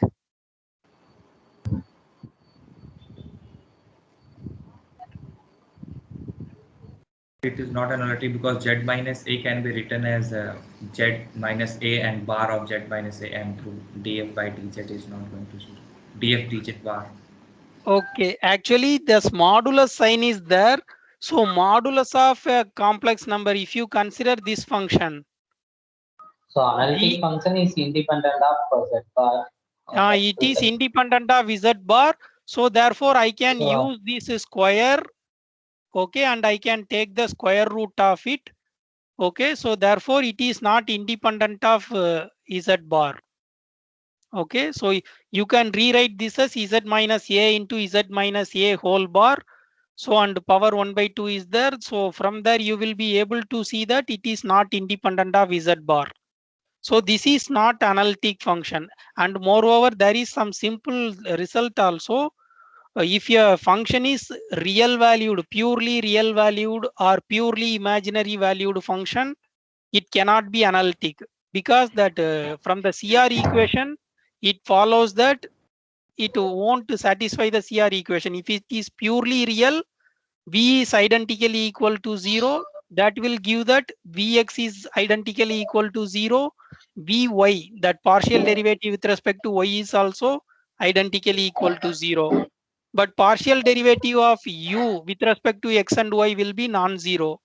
It is not analytic because z minus a can be written as z minus a and bar of z minus a, and through df by dz is not going to 0. df dz bar. Okay, actually this modulus sign is there. So modulus of a complex number, if you consider this function. So analytic function is independent of z bar. It is independent of z bar. So therefore I can use this square. Okay, and I can take the square root of it. Okay, so therefore it is not independent of z bar. Okay, so you can rewrite this as z minus a into z minus a whole bar. So and power 1 by 2 is there. So from there you will be able to see that it is not independent of z bar. So this is not analytic function. And moreover, there is some simple result also. If your function is real valued, purely real valued or purely imaginary valued function, it cannot be analytic, because that from the CR equation, it follows that it won't satisfy the CR equation. If it is purely real, V is identically equal to 0. That will give that Vx is identically equal to 0. Vy, that partial derivative with respect to y, is also identically equal to 0. But partial derivative of u with respect to x and y will be non-zero.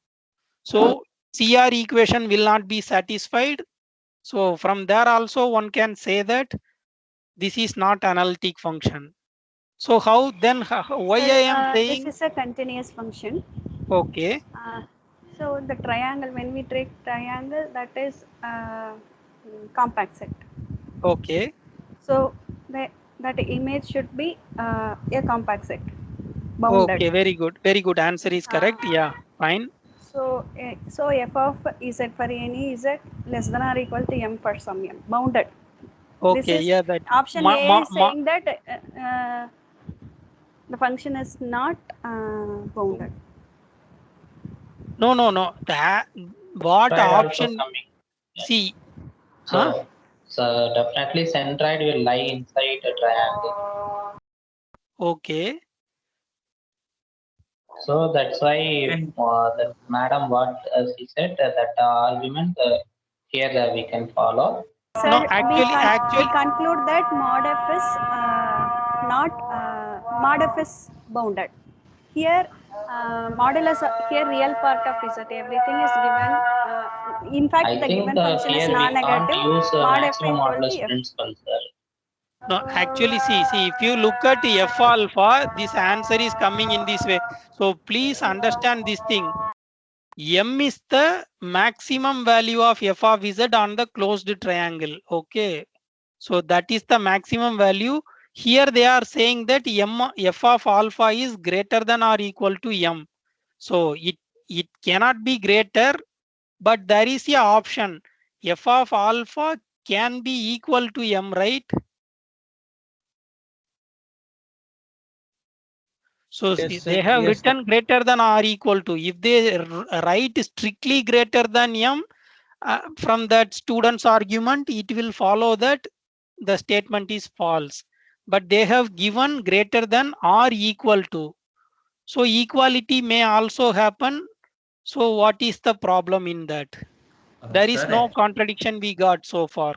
So CR equation will not be satisfied. So from there also one can say that this is not analytic function. So how then, why I am saying this is a continuous function. Okay. So the triangle, when we take triangle, that is compact set. Okay. So that image should be a compact set, bounded. Okay, very good. Very good. Answer is correct. Yeah, fine. So so f of z for any z less than or equal to m for some m, bounded. Okay, yeah, that option A is saying that the function is not bounded. No. That what option? See. So definitely centroid will lie inside a triangle. Okay. So that's why the madam what she said that argument here we can follow. Sir, no, we conclude that mod f is mod f is bounded. Here modulus here real part of z, everything is given. In fact, the given function is non-negative. Mod f equal to f. Principle, sir. No, actually, see, if you look at f alpha, this answer is coming in this way. So please understand this thing. M is the maximum value of f of z on the closed triangle. Okay. So that is the maximum value. Here they are saying that f of alpha is greater than or equal to m. So it cannot be greater, but there is a option. F of alpha can be equal to m, right? So yes, they have written greater than or equal to. If they write strictly greater than m, from that student's argument, it will follow that the statement is false. But they have given greater than or equal to. So equality may also happen. So what is the problem in that? There is no contradiction we got so far.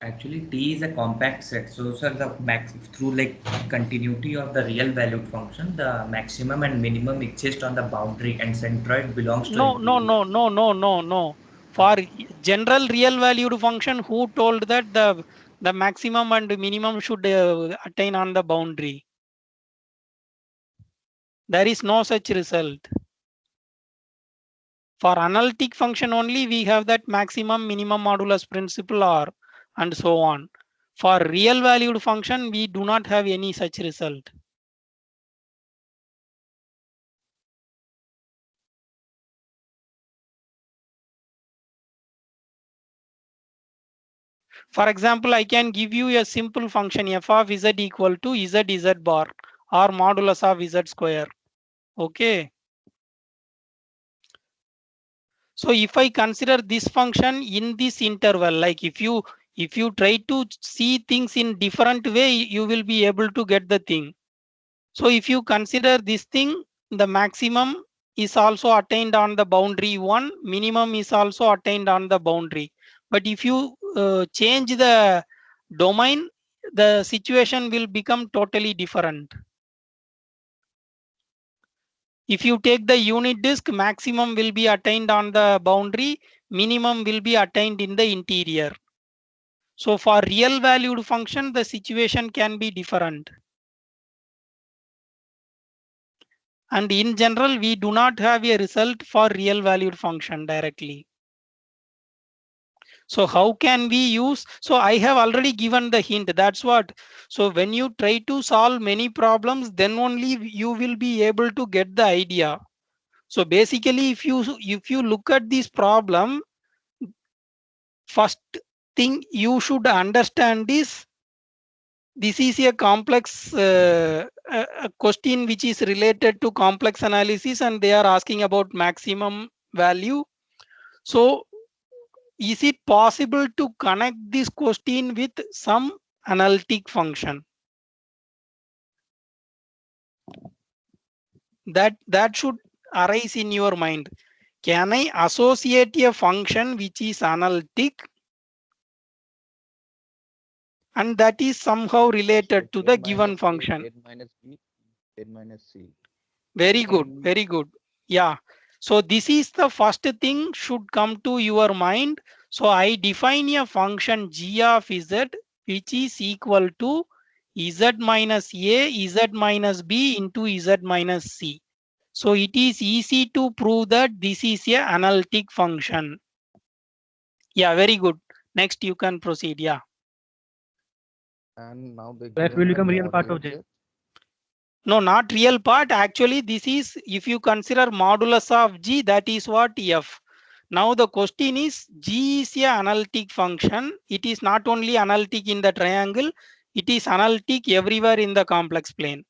Actually, T is a compact set. So, sir, the max through like continuity of the real valued function, the maximum and minimum exist on the boundary, and centroid belongs to. No. For general real valued function, who told that the maximum and minimum should attain on the boundary? There is no such result. For analytic function only, we have that maximum minimum modulus principle or and so on. For real valued function, we do not have any such result. For example, I can give you a simple function f of z equal to z bar or modulus of z square. Okay. So if I consider this function in this interval, like if you try to see things in different way, you will be able to get the thing. So if you consider this thing, the maximum is also attained on the boundary 1, minimum is also attained on the boundary. But if you change the domain, the situation will become totally different. If you take the unit disk, maximum will be attained on the boundary, minimum will be attained in the interior. So for real valued function, the situation can be different. And in general, we do not have a result for real valued function directly. So how can we use? So I have already given the hint. That's what. So when you try to solve many problems, then only you will be able to get the idea. So basically, if you look at this problem, first thing you should understand is this is a complex a question which is related to complex analysis, and they are asking about maximum value. So is it possible to connect this question with some analytic function? That should arise in your mind. Can I associate a function which is analytic and that is somehow related to the given function? Z minus B, Z minus C. Very good, very good. Yeah. So this is the first thing should come to your mind. So I define a function g of z which is equal to z minus a, z minus b into z minus c. So it is easy to prove that this is a analytic function. Yeah, very good. Next you can proceed. Yeah. And now the That will become real part of Z. No, not real part. Actually, this is, if you consider modulus of g, that is what f. Now the question is, g is a analytic function. It is not only analytic in the triangle, it is analytic everywhere in the complex plane.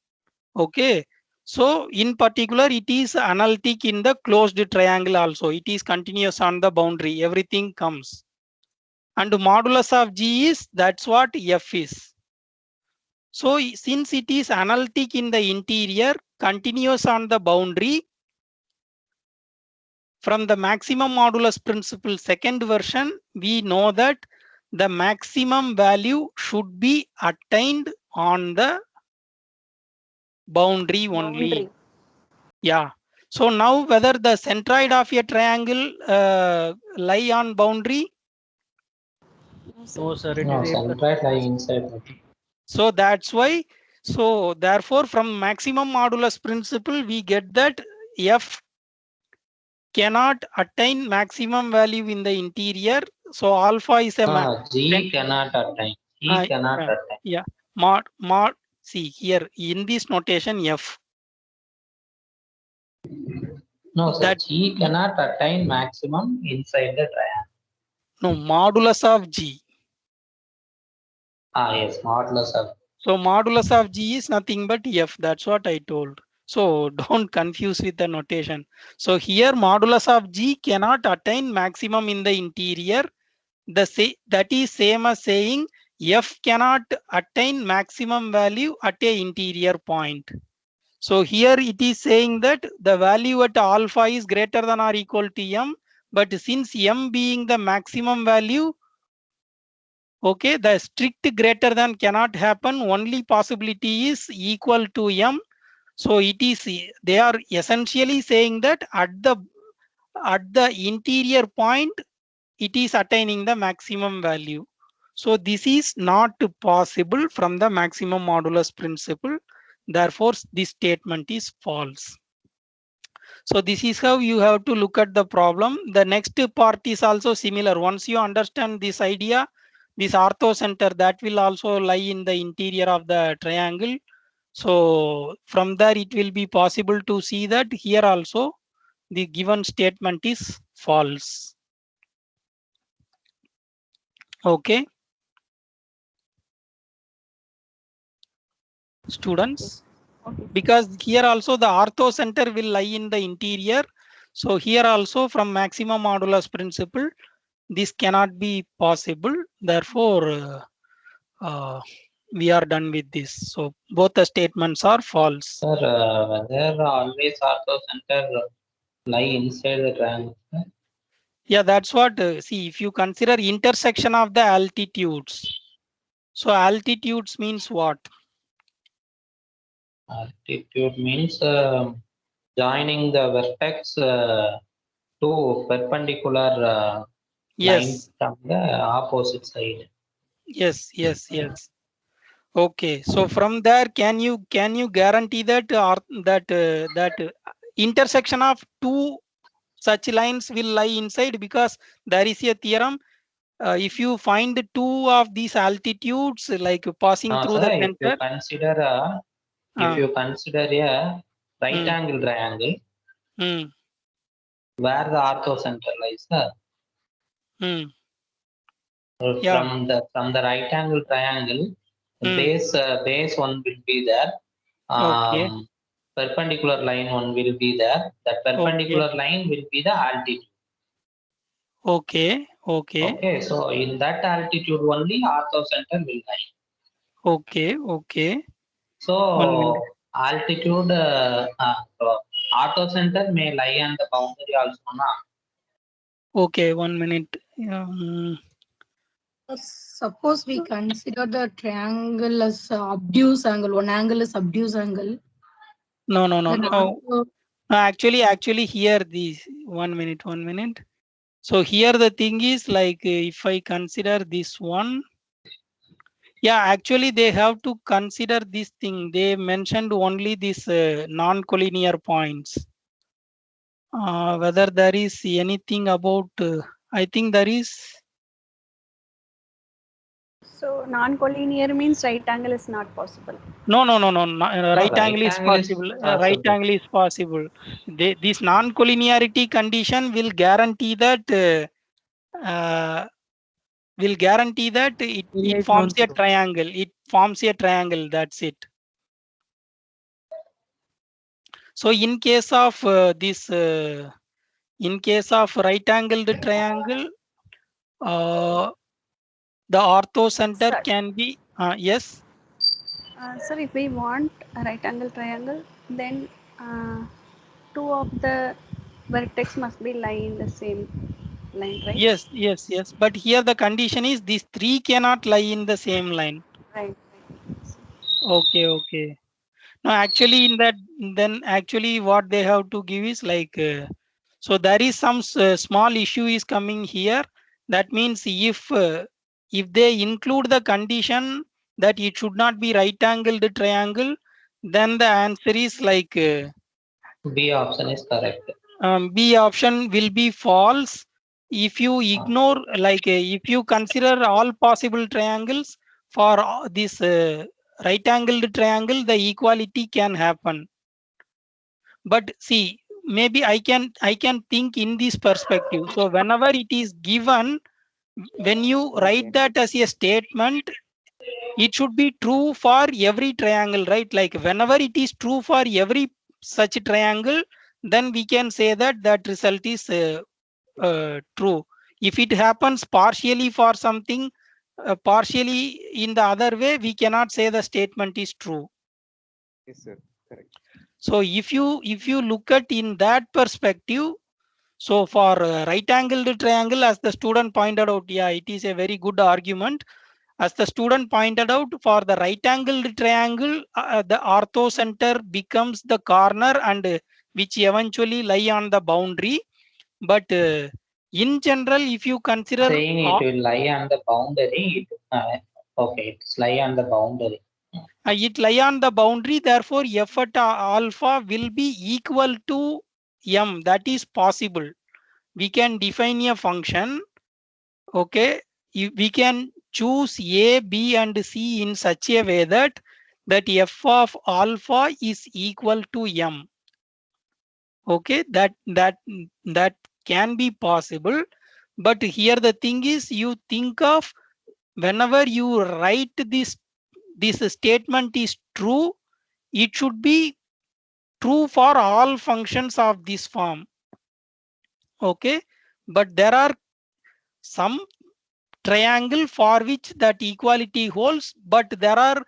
Okay. So in particular, it is analytic in the closed triangle also. It is continuous on the boundary. Everything comes. And modulus of g is, that's what f is. So since it is analytic in the interior, continuous on the boundary, from the maximum modulus principle second version, we know that the maximum value should be attained on the boundary only. Yeah. So now whether the centroid of a triangle lie on boundary? No, sir. It No, is centroid lie inside. So that's why. So therefore, from maximum modulus principle, we get that f cannot attain maximum value in the interior. So alpha is a G cannot attain. G cannot attain. Yeah. Mod. See here in this notation f. No, sir. G cannot attain maximum inside the triangle. No, modulus of g. Yes, modulus of. So modulus of g is nothing but f. That's what I told. So don't confuse with the notation. So here modulus of g cannot attain maximum in the interior. That is same as saying f cannot attain maximum value at a interior point. So here it is saying that the value at alpha is greater than or equal to m. But since m being the maximum value, okay, the strict greater than cannot happen. Only possibility is equal to m. So it is, they are essentially saying that at the interior point, it is attaining the maximum value. So this is not possible from the maximum modulus principle. Therefore, this statement is false. So this is how you have to look at the problem. The next part is also similar. Once you understand this idea, this orthocenter, that will also lie in the interior of the triangle. So from there, it will be possible to see that here also the given statement is false. Okay. Students, because here also the orthocenter will lie in the interior. So here also from maximum modulus principle, this cannot be possible. Therefore, we are done with this. So both the statements are false. Sir, whether always orthocenter lie inside the triangle. Yeah, that's what. See, if you consider intersection of the altitudes, so altitudes means what? Altitude means joining the vertex to perpendicular line Yes, from the opposite side. yes, yes, yes. Okay, so from there, can you guarantee that intersection of two such lines will lie inside? Because there is a theorem. If you find two of these altitudes like passing No, through sir. the center, If you consider a right hmm, angle triangle hmm, where the orthocenter lies, sir. hmm, yeah, From the right angle triangle, the hmm, base one will be there. okay, Perpendicular line one will be there. That okay, perpendicular line will be the altitude. okay, okay, Okay, so in that altitude only orthocenter will lie. okay, okay. 1 minute. So altitude orthocenter may lie on the boundary also, na? Okay, 1 minute. Suppose we consider the triangle as obtuse angle, one angle is obtuse angle. No, no, no. Then No. Actually, here these 1 minute, 1 minute. So here the thing is like if I consider this one, yeah, actually they have to consider this thing. They mentioned only these non-collinear points. Whether there is anything about, I think there is. So non-collinear means right angle is not possible. No, right angle is possible. Right possible. angle is possible. This non-collinearity condition will guarantee that it forms a triangle. It forms a triangle. That's it. So in case of in case of right angled triangle, the orthocenter Sir. can be yes. Sir, if we want a right angle triangle, then two of the vertex must be lie in the same line, right? Yes. But here the condition is these three cannot lie in the same line. Right. Okay. No, actually in that, then actually what they have to give is like, so there is some small issue is coming here. That means if they include the condition that it should not be right angled triangle, then the answer is like B option is correct. B option will be false. If you ignore, like if you consider all possible triangles for this right angled triangle, the equality can happen. But see, maybe I can think in this perspective. So whenever it is given, when you write that as a statement, it should be true for every triangle, right? Like whenever it is true for every such triangle, then we can say that that result is true. If it happens partially for something, partially in the other way, we cannot say the statement is true. Yes, sir. Correct. So if you look at in that perspective, so for right angled triangle, as the student pointed out, yeah, it is a very good argument. As the student pointed out, for the right angled triangle, the orthocenter becomes the corner and which eventually lie on the boundary. But in general, if you consider Saying it will lie on the boundary. Okay, it's lie on the boundary. it lie on the boundary, therefore f at alpha will be equal to m. That is possible. We can define a function. Okay, we can choose A, B, and C in such a way that f of alpha is equal to m. Okay, that can be possible. But here the thing is, you think of whenever you write this statement is true, it should be true for all functions of this form. Okay, but there are some triangle for which that equality holds, but there are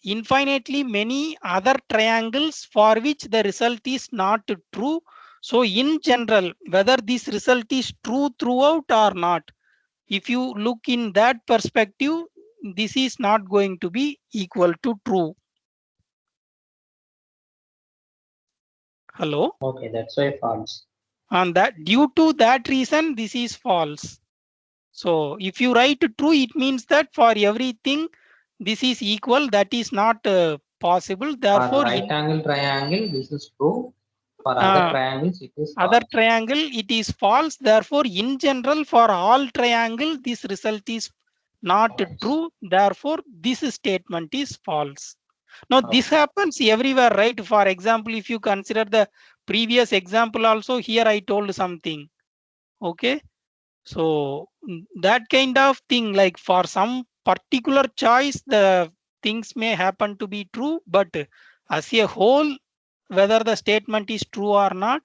infinitely many other triangles for which the result is not true. So in general, whether this result is true throughout or not, if you look in that perspective, this is not going to be equal to true. Hello? Okay, that's why false. And that due to that reason, this is false. So if you write true, it means that for everything, this is equal. That is not possible. Therefore, For right angle triangle, this is true. For other triangles, it is other false. triangle, it is false. Therefore, in general, for all triangle, this result is not true. Therefore, this statement is false. Now, this happens everywhere, right? For example, if you consider the previous example also, here I told something. Okay. So that kind of thing, like for some particular choice, the things may happen to be true, but as a whole, whether the statement is true or not,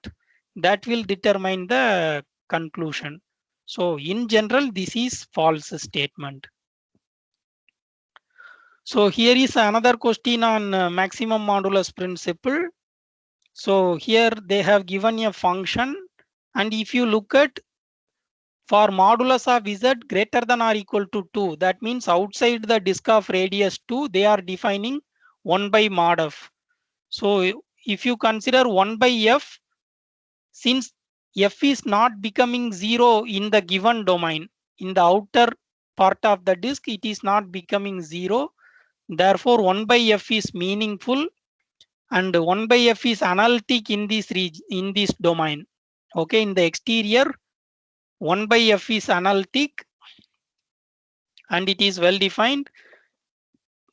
that will determine the conclusion. So in general, this is false statement. So here is another question on maximum modulus principle. So here they have given a function, and if you look at for modulus of z greater than or equal to 2, that means outside the disk of radius 2, they are defining 1 by mod f. So if you consider 1 by f, since f is not becoming 0 in the given domain, in the outer part of the disk, it is not becoming 0. Therefore, 1 by f is meaningful, and 1 by f is analytic in this in this domain. Okay, in the exterior, 1 by f is analytic and it is well defined.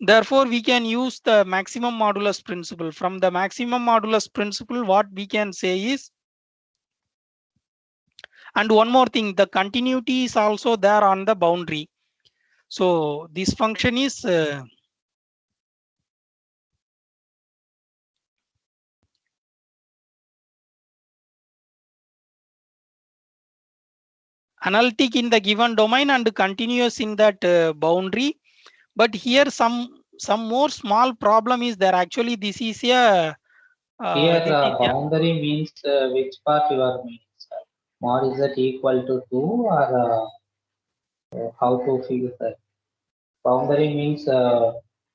Therefore, we can use the maximum modulus principle. From the maximum modulus principle, what we can say is, and one more thing, the continuity is also there on the boundary. So this function is analytic in the given domain and continuous in that boundary. But here some more small problem is there. Actually, this is a here boundary means which part you are meaning, sir? Mod is that equal to 2 or how to figure that? Boundary means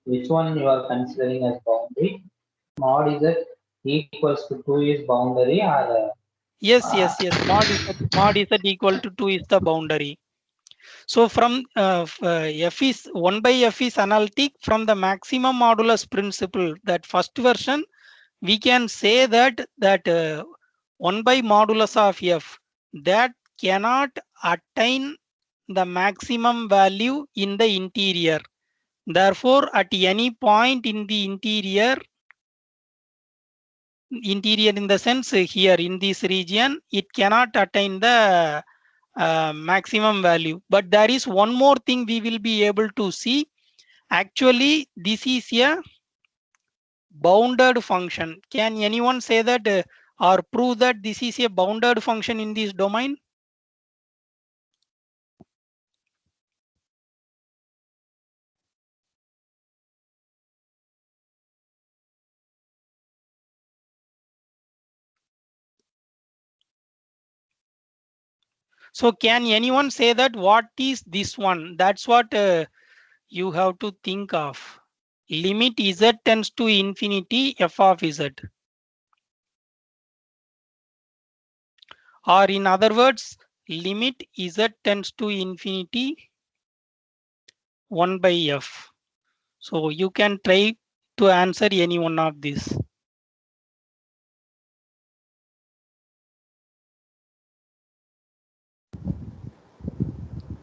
which one you are considering as boundary? Mod is that equals to 2 is boundary or yes. Mod is equal to 2 is the boundary. So from f is 1 by f is analytic. From the maximum modulus principle, that first version, we can say that 1 by modulus of f, that cannot attain the maximum value in the interior. Therefore, at any point in the interior in the sense here in this region, it cannot attain the maximum value. But there is one more thing we will be able to see. Actually, this is a bounded function. Can anyone say that or prove that this is a bounded function in this domain? So can anyone say that what is this one? That's what you have to think of. Limit z tends to infinity f of z. Or in other words, limit z tends to infinity 1 by f. So you can try to answer any one of these.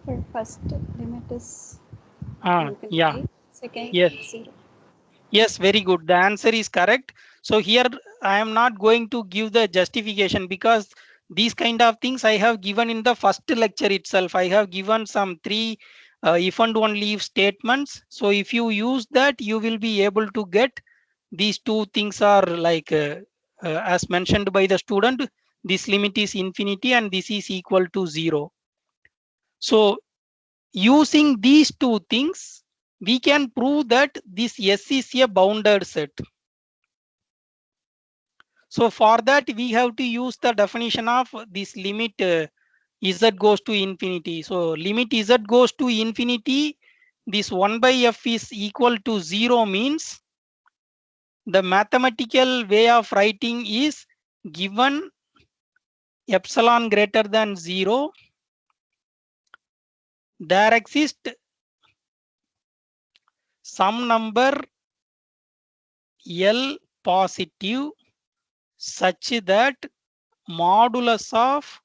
For first limit is yeah. Second, yes. 0. Yes, very good. The answer is correct. So here I am not going to give the justification because these kind of things I have given in the first lecture itself. I have given some 3 if and only if statements. So if you use that, you will be able to get these 2 things are like as mentioned by the student, this limit is infinity and this is equal to 0. So using these 2 things, we can prove that this S is a bounded set. So for that, we have to use the definition of this limit z goes to infinity. So limit z goes to infinity, this 1 by f is equal to 0 means the mathematical way of writing is given epsilon greater than 0, there exists some number L positive such that modulus of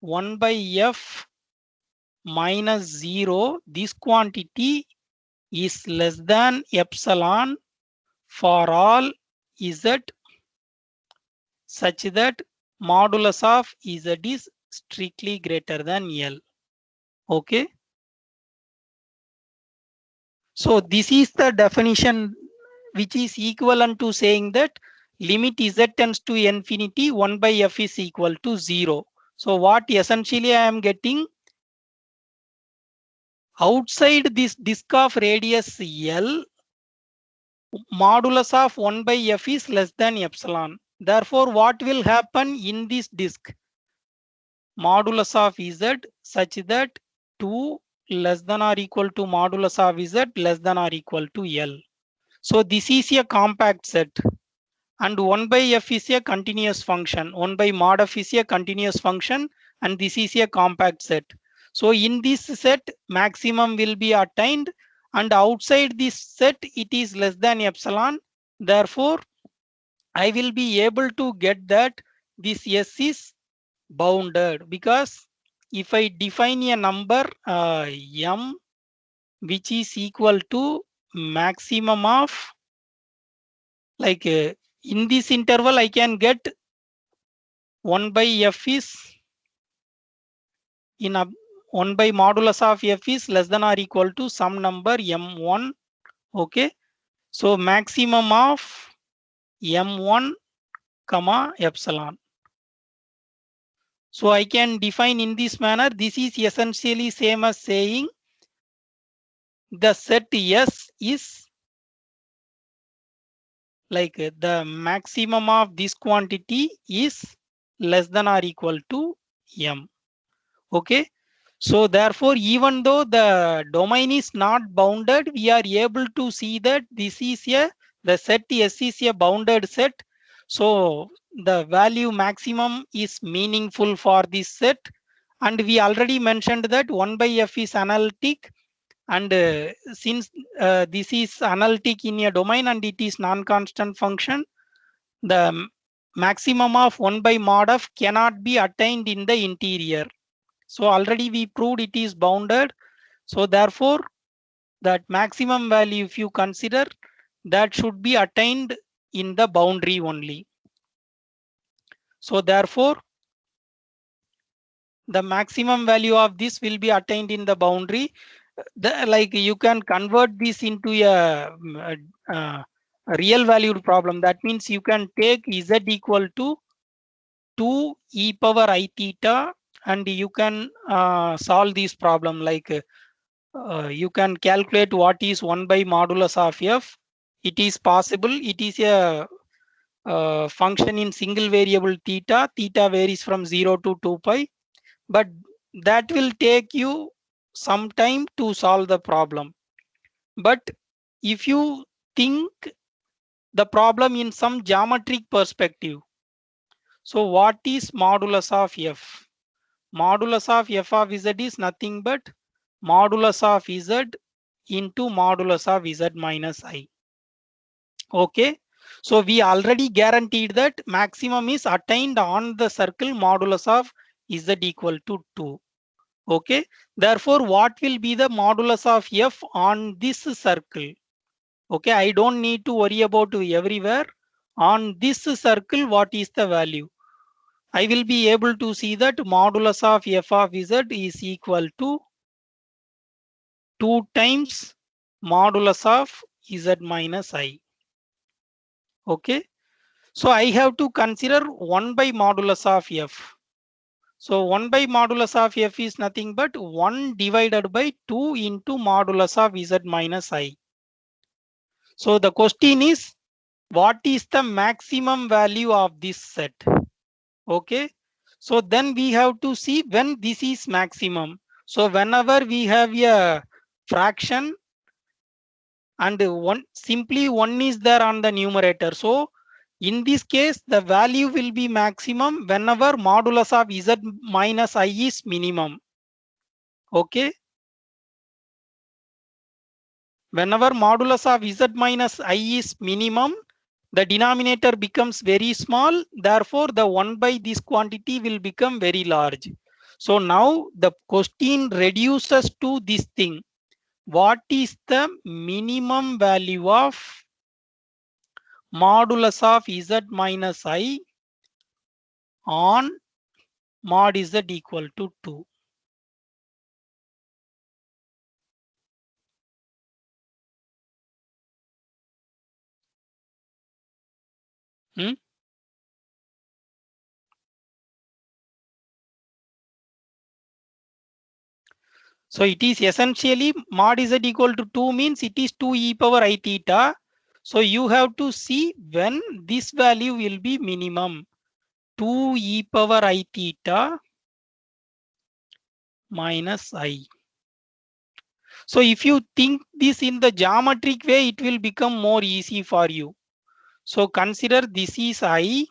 1 by f minus 0, this quantity is less than epsilon for all z such that modulus of z is strictly greater than L. Okay. So this is the definition which is equivalent to saying that limit z tends to infinity, 1 by f is equal to 0. So what essentially I am getting, outside this disk of radius L, modulus of 1 by f is less than epsilon. Therefore, what will happen in this disk? Modulus of z such that 2 less than or equal to modulus of z less than or equal to L. So this is a compact set. And 1 by f is a continuous function. 1 by mod f is a continuous function, and this is a compact set. So in this set, maximum will be attained, and outside this set, it is less than epsilon. Therefore, I will be able to get that this S is bounded, because if I define a number m which is equal to maximum of, like in this interval, I can get 1 by f is in a 1 by modulus of f is less than or equal to some number m1. Okay. So maximum of m1 comma epsilon. So I can define in this manner. This is essentially same as saying the set S is like the maximum of this quantity is less than or equal to m. Okay. So therefore, even though the domain is not bounded, we are able to see that this is the set S is a bounded set. So the value maximum is meaningful for this set. And we already mentioned that 1 by f is analytic. And since this is analytic in a domain and it is non-constant function, the maximum of 1 by mod f cannot be attained in the interior. So already we proved it is bounded. So therefore, that maximum value, if you consider, that should be attained in the boundary only. So therefore, the maximum value of this will be attained in the boundary. Like you can convert this into a real valued problem. That means you can take z equal to 2 e power I theta, and you can solve this problem. Like you can calculate what is 1 by modulus of f. It is possible. It is a function in single variable theta. Theta varies from 0 to 2 pi. But that will take you some time to solve the problem. But if you think the problem in some geometric perspective, so what is modulus of f? Modulus of f of z is nothing but modulus of z into modulus of z minus I. Okay. So we already guaranteed that maximum is attained on the circle modulus of z equal to 2. Okay. Therefore, what will be the modulus of f on this circle? Okay. I don't need to worry about everywhere. On this circle, what is the value? I will be able to see that modulus of f of z is equal to 2 times modulus of z minus I. Okay. So I have to consider 1 by modulus of f. So 1 by modulus of f is nothing but 1 divided by 2 into modulus of z minus I. So the question is, what is the maximum value of this set. Okay, so then we have to see when this is maximum. So whenever we have a fraction and simply 1 is there on the numerator, so in this case the value will be maximum whenever modulus of z minus I is minimum. Okay, whenever modulus of z minus I is minimum, the denominator becomes very small, therefore the 1 by this quantity will become very large. So now the question reduces to this thing. What is the minimum value of modulus of z minus I on mod z equal to 2? So it is essentially mod z equal to 2 means it is 2 e power I theta. So you have to see when this value will be minimum. 2 e power I theta minus I. So if you think this in the geometric way, it will become more easy for you. So consider this is I,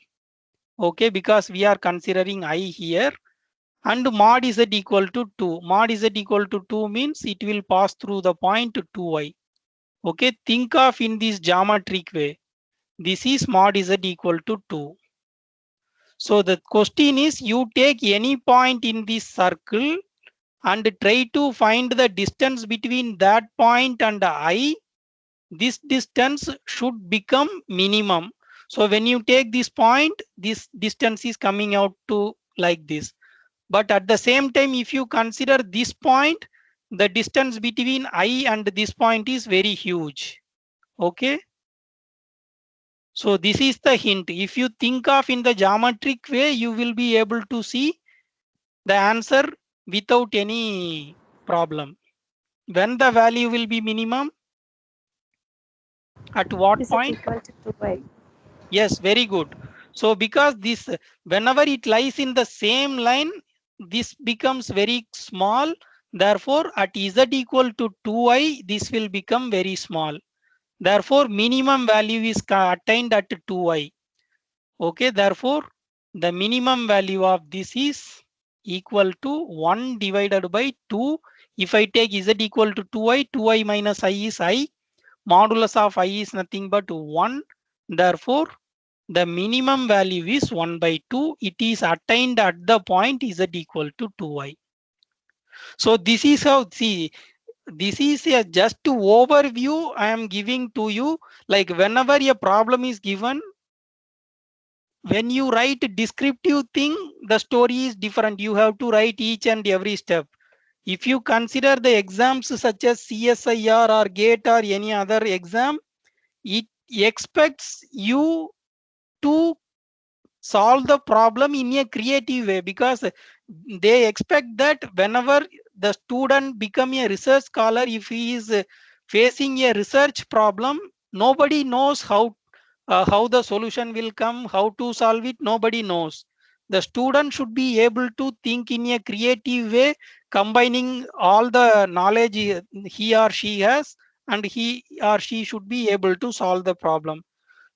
okay, because we are considering I here, and mod z equal to 2. Mod z equal to 2 means it will pass through the point 2i. Okay, think of in this geometric way. This is mod z equal to 2. So the question is, you take any point in this circle and try to find the distance between that point and I. This distance should become minimum. So when you take this point, this distance is coming out to like this. But at the same time, if you consider this point, the distance between I and this point is very huge. Okay. So this is the hint. If you think of in the geometric way, you will be able to see the answer without any problem. When the value will be minimum? At what point? Equal to 2y. Yes, very good. So because this, whenever it lies in the same line, this becomes very small. Therefore, at z equal to 2i, this will become very small. Therefore, minimum value is attained at 2i. Okay, therefore, the minimum value of this is equal to 1 divided by 2. If I take z equal to 2i, 2i minus I is I. Modulus of I is nothing but 1. Therefore, the minimum value is 1 by 2. It is attained at the point z equal to 2i. So this is how, see, this is a just overview I am giving to you. Like whenever a problem is given, when you write a descriptive thing, the story is different. You have to write each and every step. If you consider the exams such as CSIR or GATE or any other exam, it expects you to solve the problem in a creative way, because they expect that whenever the student become a research scholar, if he is facing a research problem, nobody knows how the solution will come, how to solve it, nobody knows. The student should be able to think in a creative way, combining all the knowledge he or she has, and he or she should be able to solve the problem.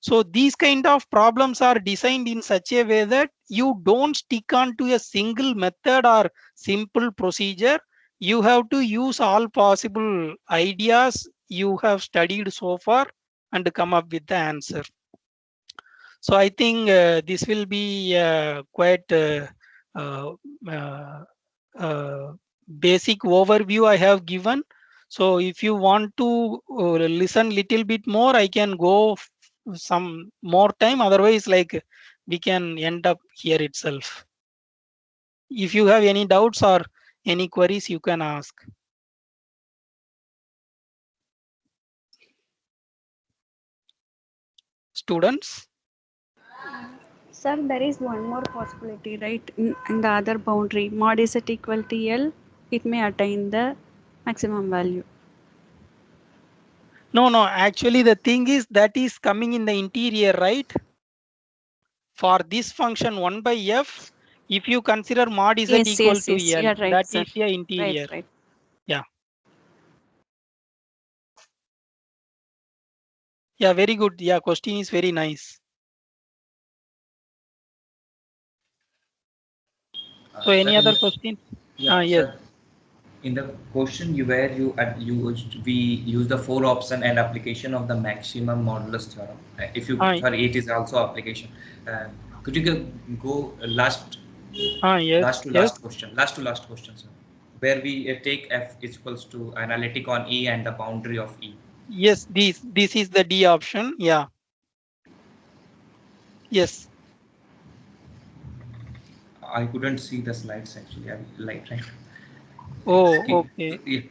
So these kind of problems are designed in such a way that you don't stick on to a single method or simple procedure. You have to use all possible ideas you have studied so far and come up with the answer. So I think this will be quite basic overview I have given. So if you want to listen little bit more, I can go some more time. Otherwise, like we can end up here itself. If you have any doubts or any queries, you can ask. Students? Sir, there is one more possibility, right? In the other boundary, mod is it equal to L, it may attain the maximum value. No. Actually, the thing is that is coming in the interior, right? For this function 1 by f, if you consider mod z Yes, equal yes, to yes. L, You're right, that sir. is the interior. Right. Yeah. Yeah, very good. Yeah, question is very nice. So any Sir, other question? Yeah, Yes. sir. In the question we use the 4 option and application of the maximum modulus theorem. If you sorry, it is also application. Could you go last Yes. last question, sir, where we take f is equals to analytic on E and the boundary of E. Yes, this is the D option. Yeah. Yes. I couldn't see the slides actually. I like right. Oh, okay. Yeah.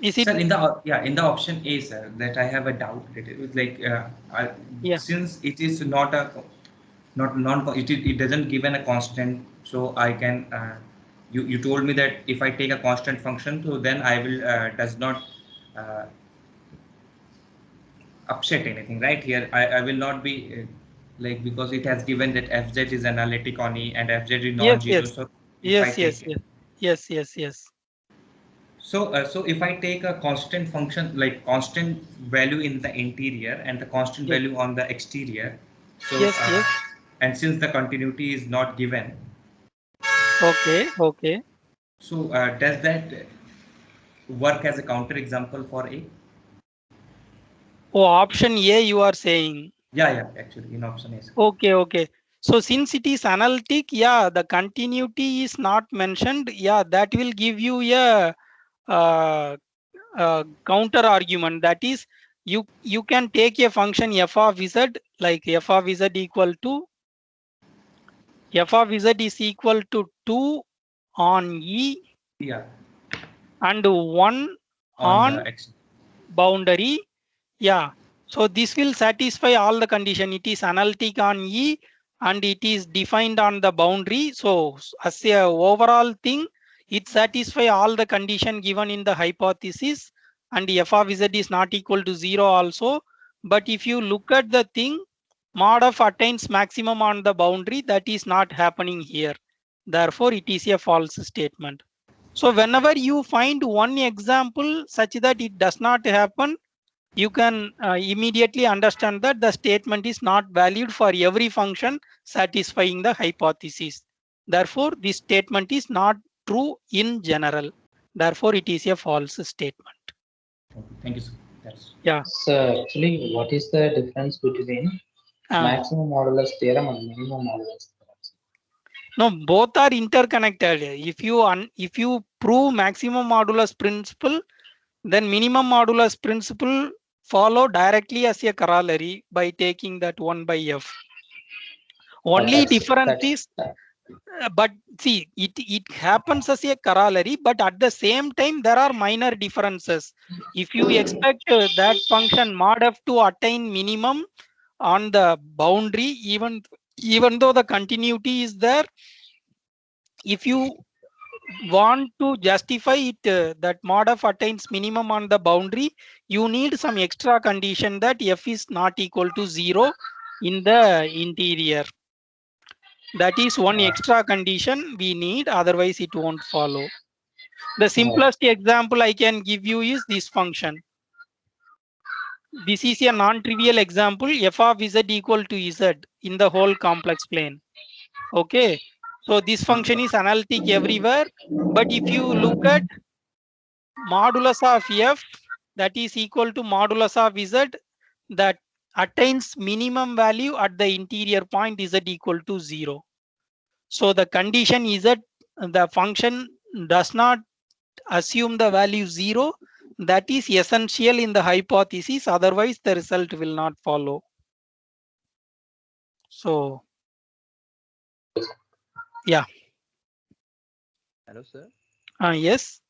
Is it? Sir, in the option A, sir, that I have a doubt. It was like since it is not a it doesn't given a constant, so I can you told me that if I take a constant function, so then I will does not uh, upset anything, right? Here I will not be like, because it has given that fz is analytic on E and fz is non-zero. Yes. So if I Yes. take it, Yes. so if I take a constant function, like constant value in the interior and the constant Yes. value on the exterior, so Yes. and since the continuity is not given, Okay. so does that work as a counter example for A? Oh, option A you are saying. Yeah, actually in option A. Okay. So since it is analytic, yeah, the continuity is not mentioned. Yeah, that will give you a counter argument. That is, you can take a function f of z, like f of z equal to f of z is equal to 2 on E. Yeah. And 1 on boundary. Yeah. So this will satisfy all the condition. It is analytic on E and it is defined on the boundary. So as a overall thing, it satisfy all the condition given in the hypothesis, and f of z is not equal to 0 also. But if you look at the thing, mod f attains maximum on the boundary, that is not happening here. Therefore, it is a false statement. So whenever you find one example such that it does not happen, you can immediately understand that the statement is not valid for every function satisfying the hypothesis. Therefore, this statement is not true in general. Therefore, it is a false statement. Thank you, sir. Yeah. So actually, what is the difference between maximum modulus theorem and minimum modulus theorem? No, both are interconnected. If you prove maximum modulus principle, then minimum modulus principle follow directly as a corollary by taking that 1 by f. Only difference is, but see, it happens as a corollary, but at the same time there are minor differences. If you expect that function mod f to attain minimum on the boundary, even though the continuity is there, if you want to justify it that mod f attains minimum on the boundary, you need some extra condition that f is not equal to 0 in the interior. That is one extra condition we need, otherwise it won't follow. The simplest example I can give you is this function. This is a non-trivial example, f of z equal to z in the whole complex plane. Okay, so this function is analytic everywhere, but if you look at modulus of f, that is equal to modulus of z, that attains minimum value at the interior point z equal to 0. So the condition is that the function does not assume the value 0. That is essential in the hypothesis, otherwise the result will not follow. So yeah. Hello, sir. Yes.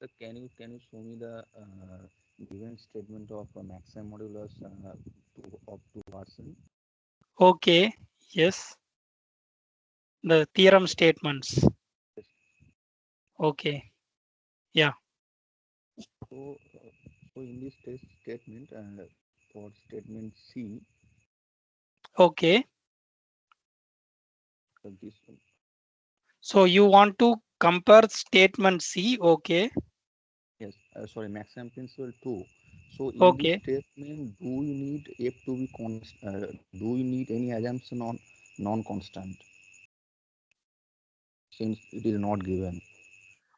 So can you show me the given statement of maximum modulus of 2 Okay. Yes. The theorem statements. Okay. Yeah. So in this statement for statement C. Okay. This one. So you want to compare statement C. Okay. Yes, sorry, maximum principal 2. So in this Okay. statement, do you need F to be do you need any assumption on non-constant? Since it is not given.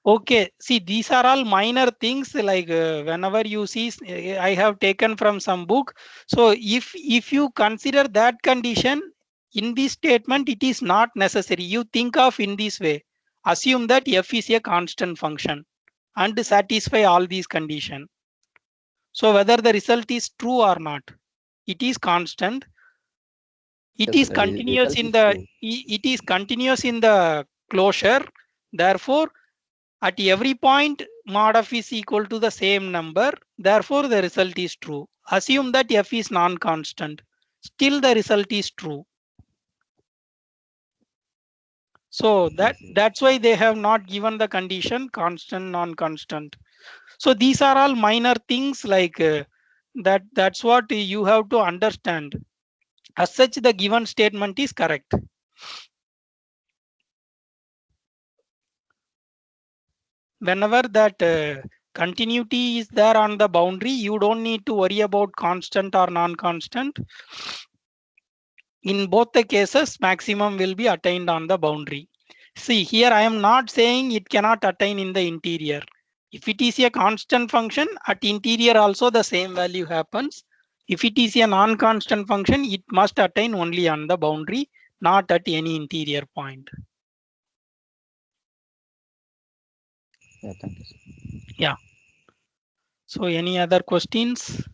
Okay, see, these are all minor things, like whenever you see, I have taken from some book. So if you consider that condition in this statement, it is not necessary. You think of in this way. Assume that f is a constant function and satisfy all these conditions. So whether the result is true or not, it is constant. It Yes, is continuous result in is the true. it is continuous in the closure. Therefore, at every point, mod f is equal to the same number. Therefore, the result is true. Assume that f is non-constant. Still, the result is true. So that's why they have not given the condition constant, non-constant. So these are all minor things, like that's what you have to understand. As such, the given statement is correct. Whenever that continuity is there on the boundary, you don't need to worry about constant or non-constant. In both the cases, maximum will be attained on the boundary. See, here I am not saying it cannot attain in the interior. If it is a constant function, at interior also the same value happens. If it is a non-constant function, it must attain only on the boundary, not at any interior point. Yeah, thank you, sir. Yeah. So any other questions?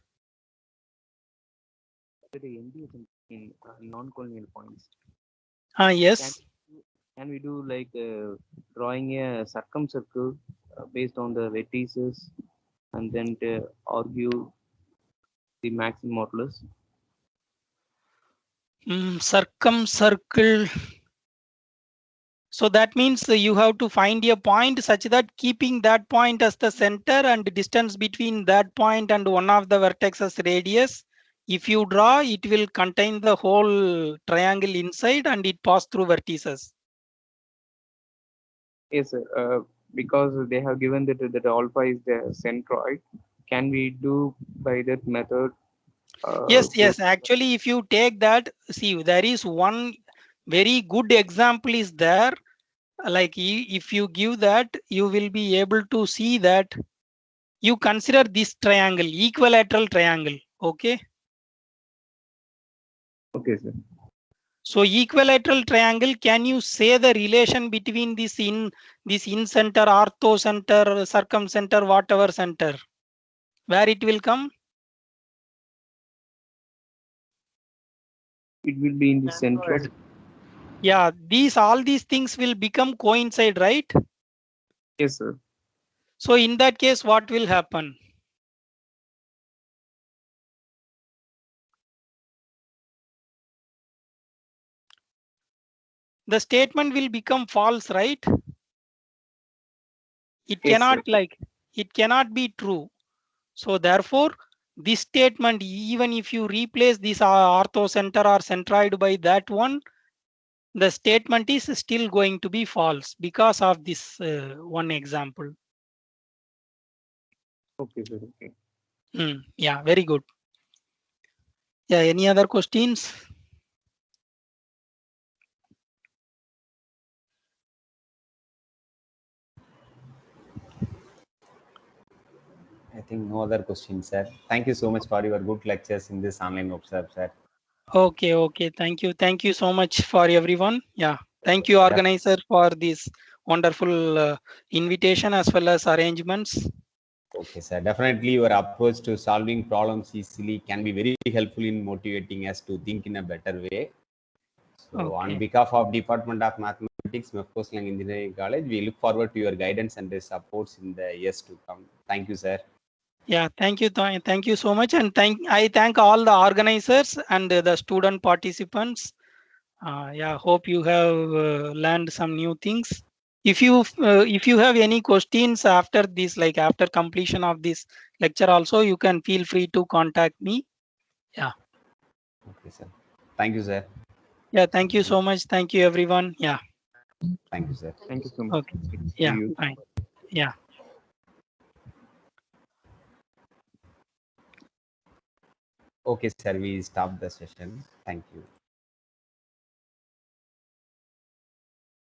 The ND in non-collinear points. Yes. Can we do like drawing a circumcircle based on the vertices and then to argue the maximum modulus? Circumcircle. So that means you have to find a point such that keeping that point as the center and the distance between that point and one of the vertexes radius. If you draw, it will contain the whole triangle inside and it pass through vertices. Yes, sir. Because they have given that alpha is the centroid. Can we do by that method? Yes. Actually, if you take that, see, there is one very good example is there. Like if you give that, you will be able to see that you consider this triangle, equilateral triangle. Okay. Okay, sir. So equilateral triangle, can you say the relation between this in center, ortho center, circumcenter, whatever center, where it will come? It will be in the center. Yeah, all these things will become coincide, right? Yes, sir. So in that case, what will happen? The statement will become false, right? It Yes, cannot sir. it cannot be true. So therefore, this statement, even if you replace this ortho center or centroid by that one, the statement is still going to be false because of this one example. Okay, sir. Okay. Yeah, very good. Yeah, any other questions? I think no other questions, sir. Thank you so much for your good lectures in this online workshop, sir. Okay. Thank you so much for everyone. Yeah, thank you organizer for this wonderful invitation as well as arrangements. Okay, sir. Definitely your approach to solving problems easily can be very helpful in motivating us to think in a better way. So on behalf of Department of Mathematics, Mefcos Lang Engineering College, we look forward to your guidance and supports in the years to come. Thank you, sir. Yeah, thank you so much, and I thank all the organizers and the student participants. Yeah, hope you have learned some new things. if you have any questions after this, like after completion of this lecture also, you can feel free to contact me. Yeah. Okay, sir. Thank you, sir. Yeah, thank you so much. Thank you, everyone. Yeah. Thank you, sir. Thank you so much. Okay. See Yeah, you. fine. Yeah. Okay, sir. We stop the session. Thank you.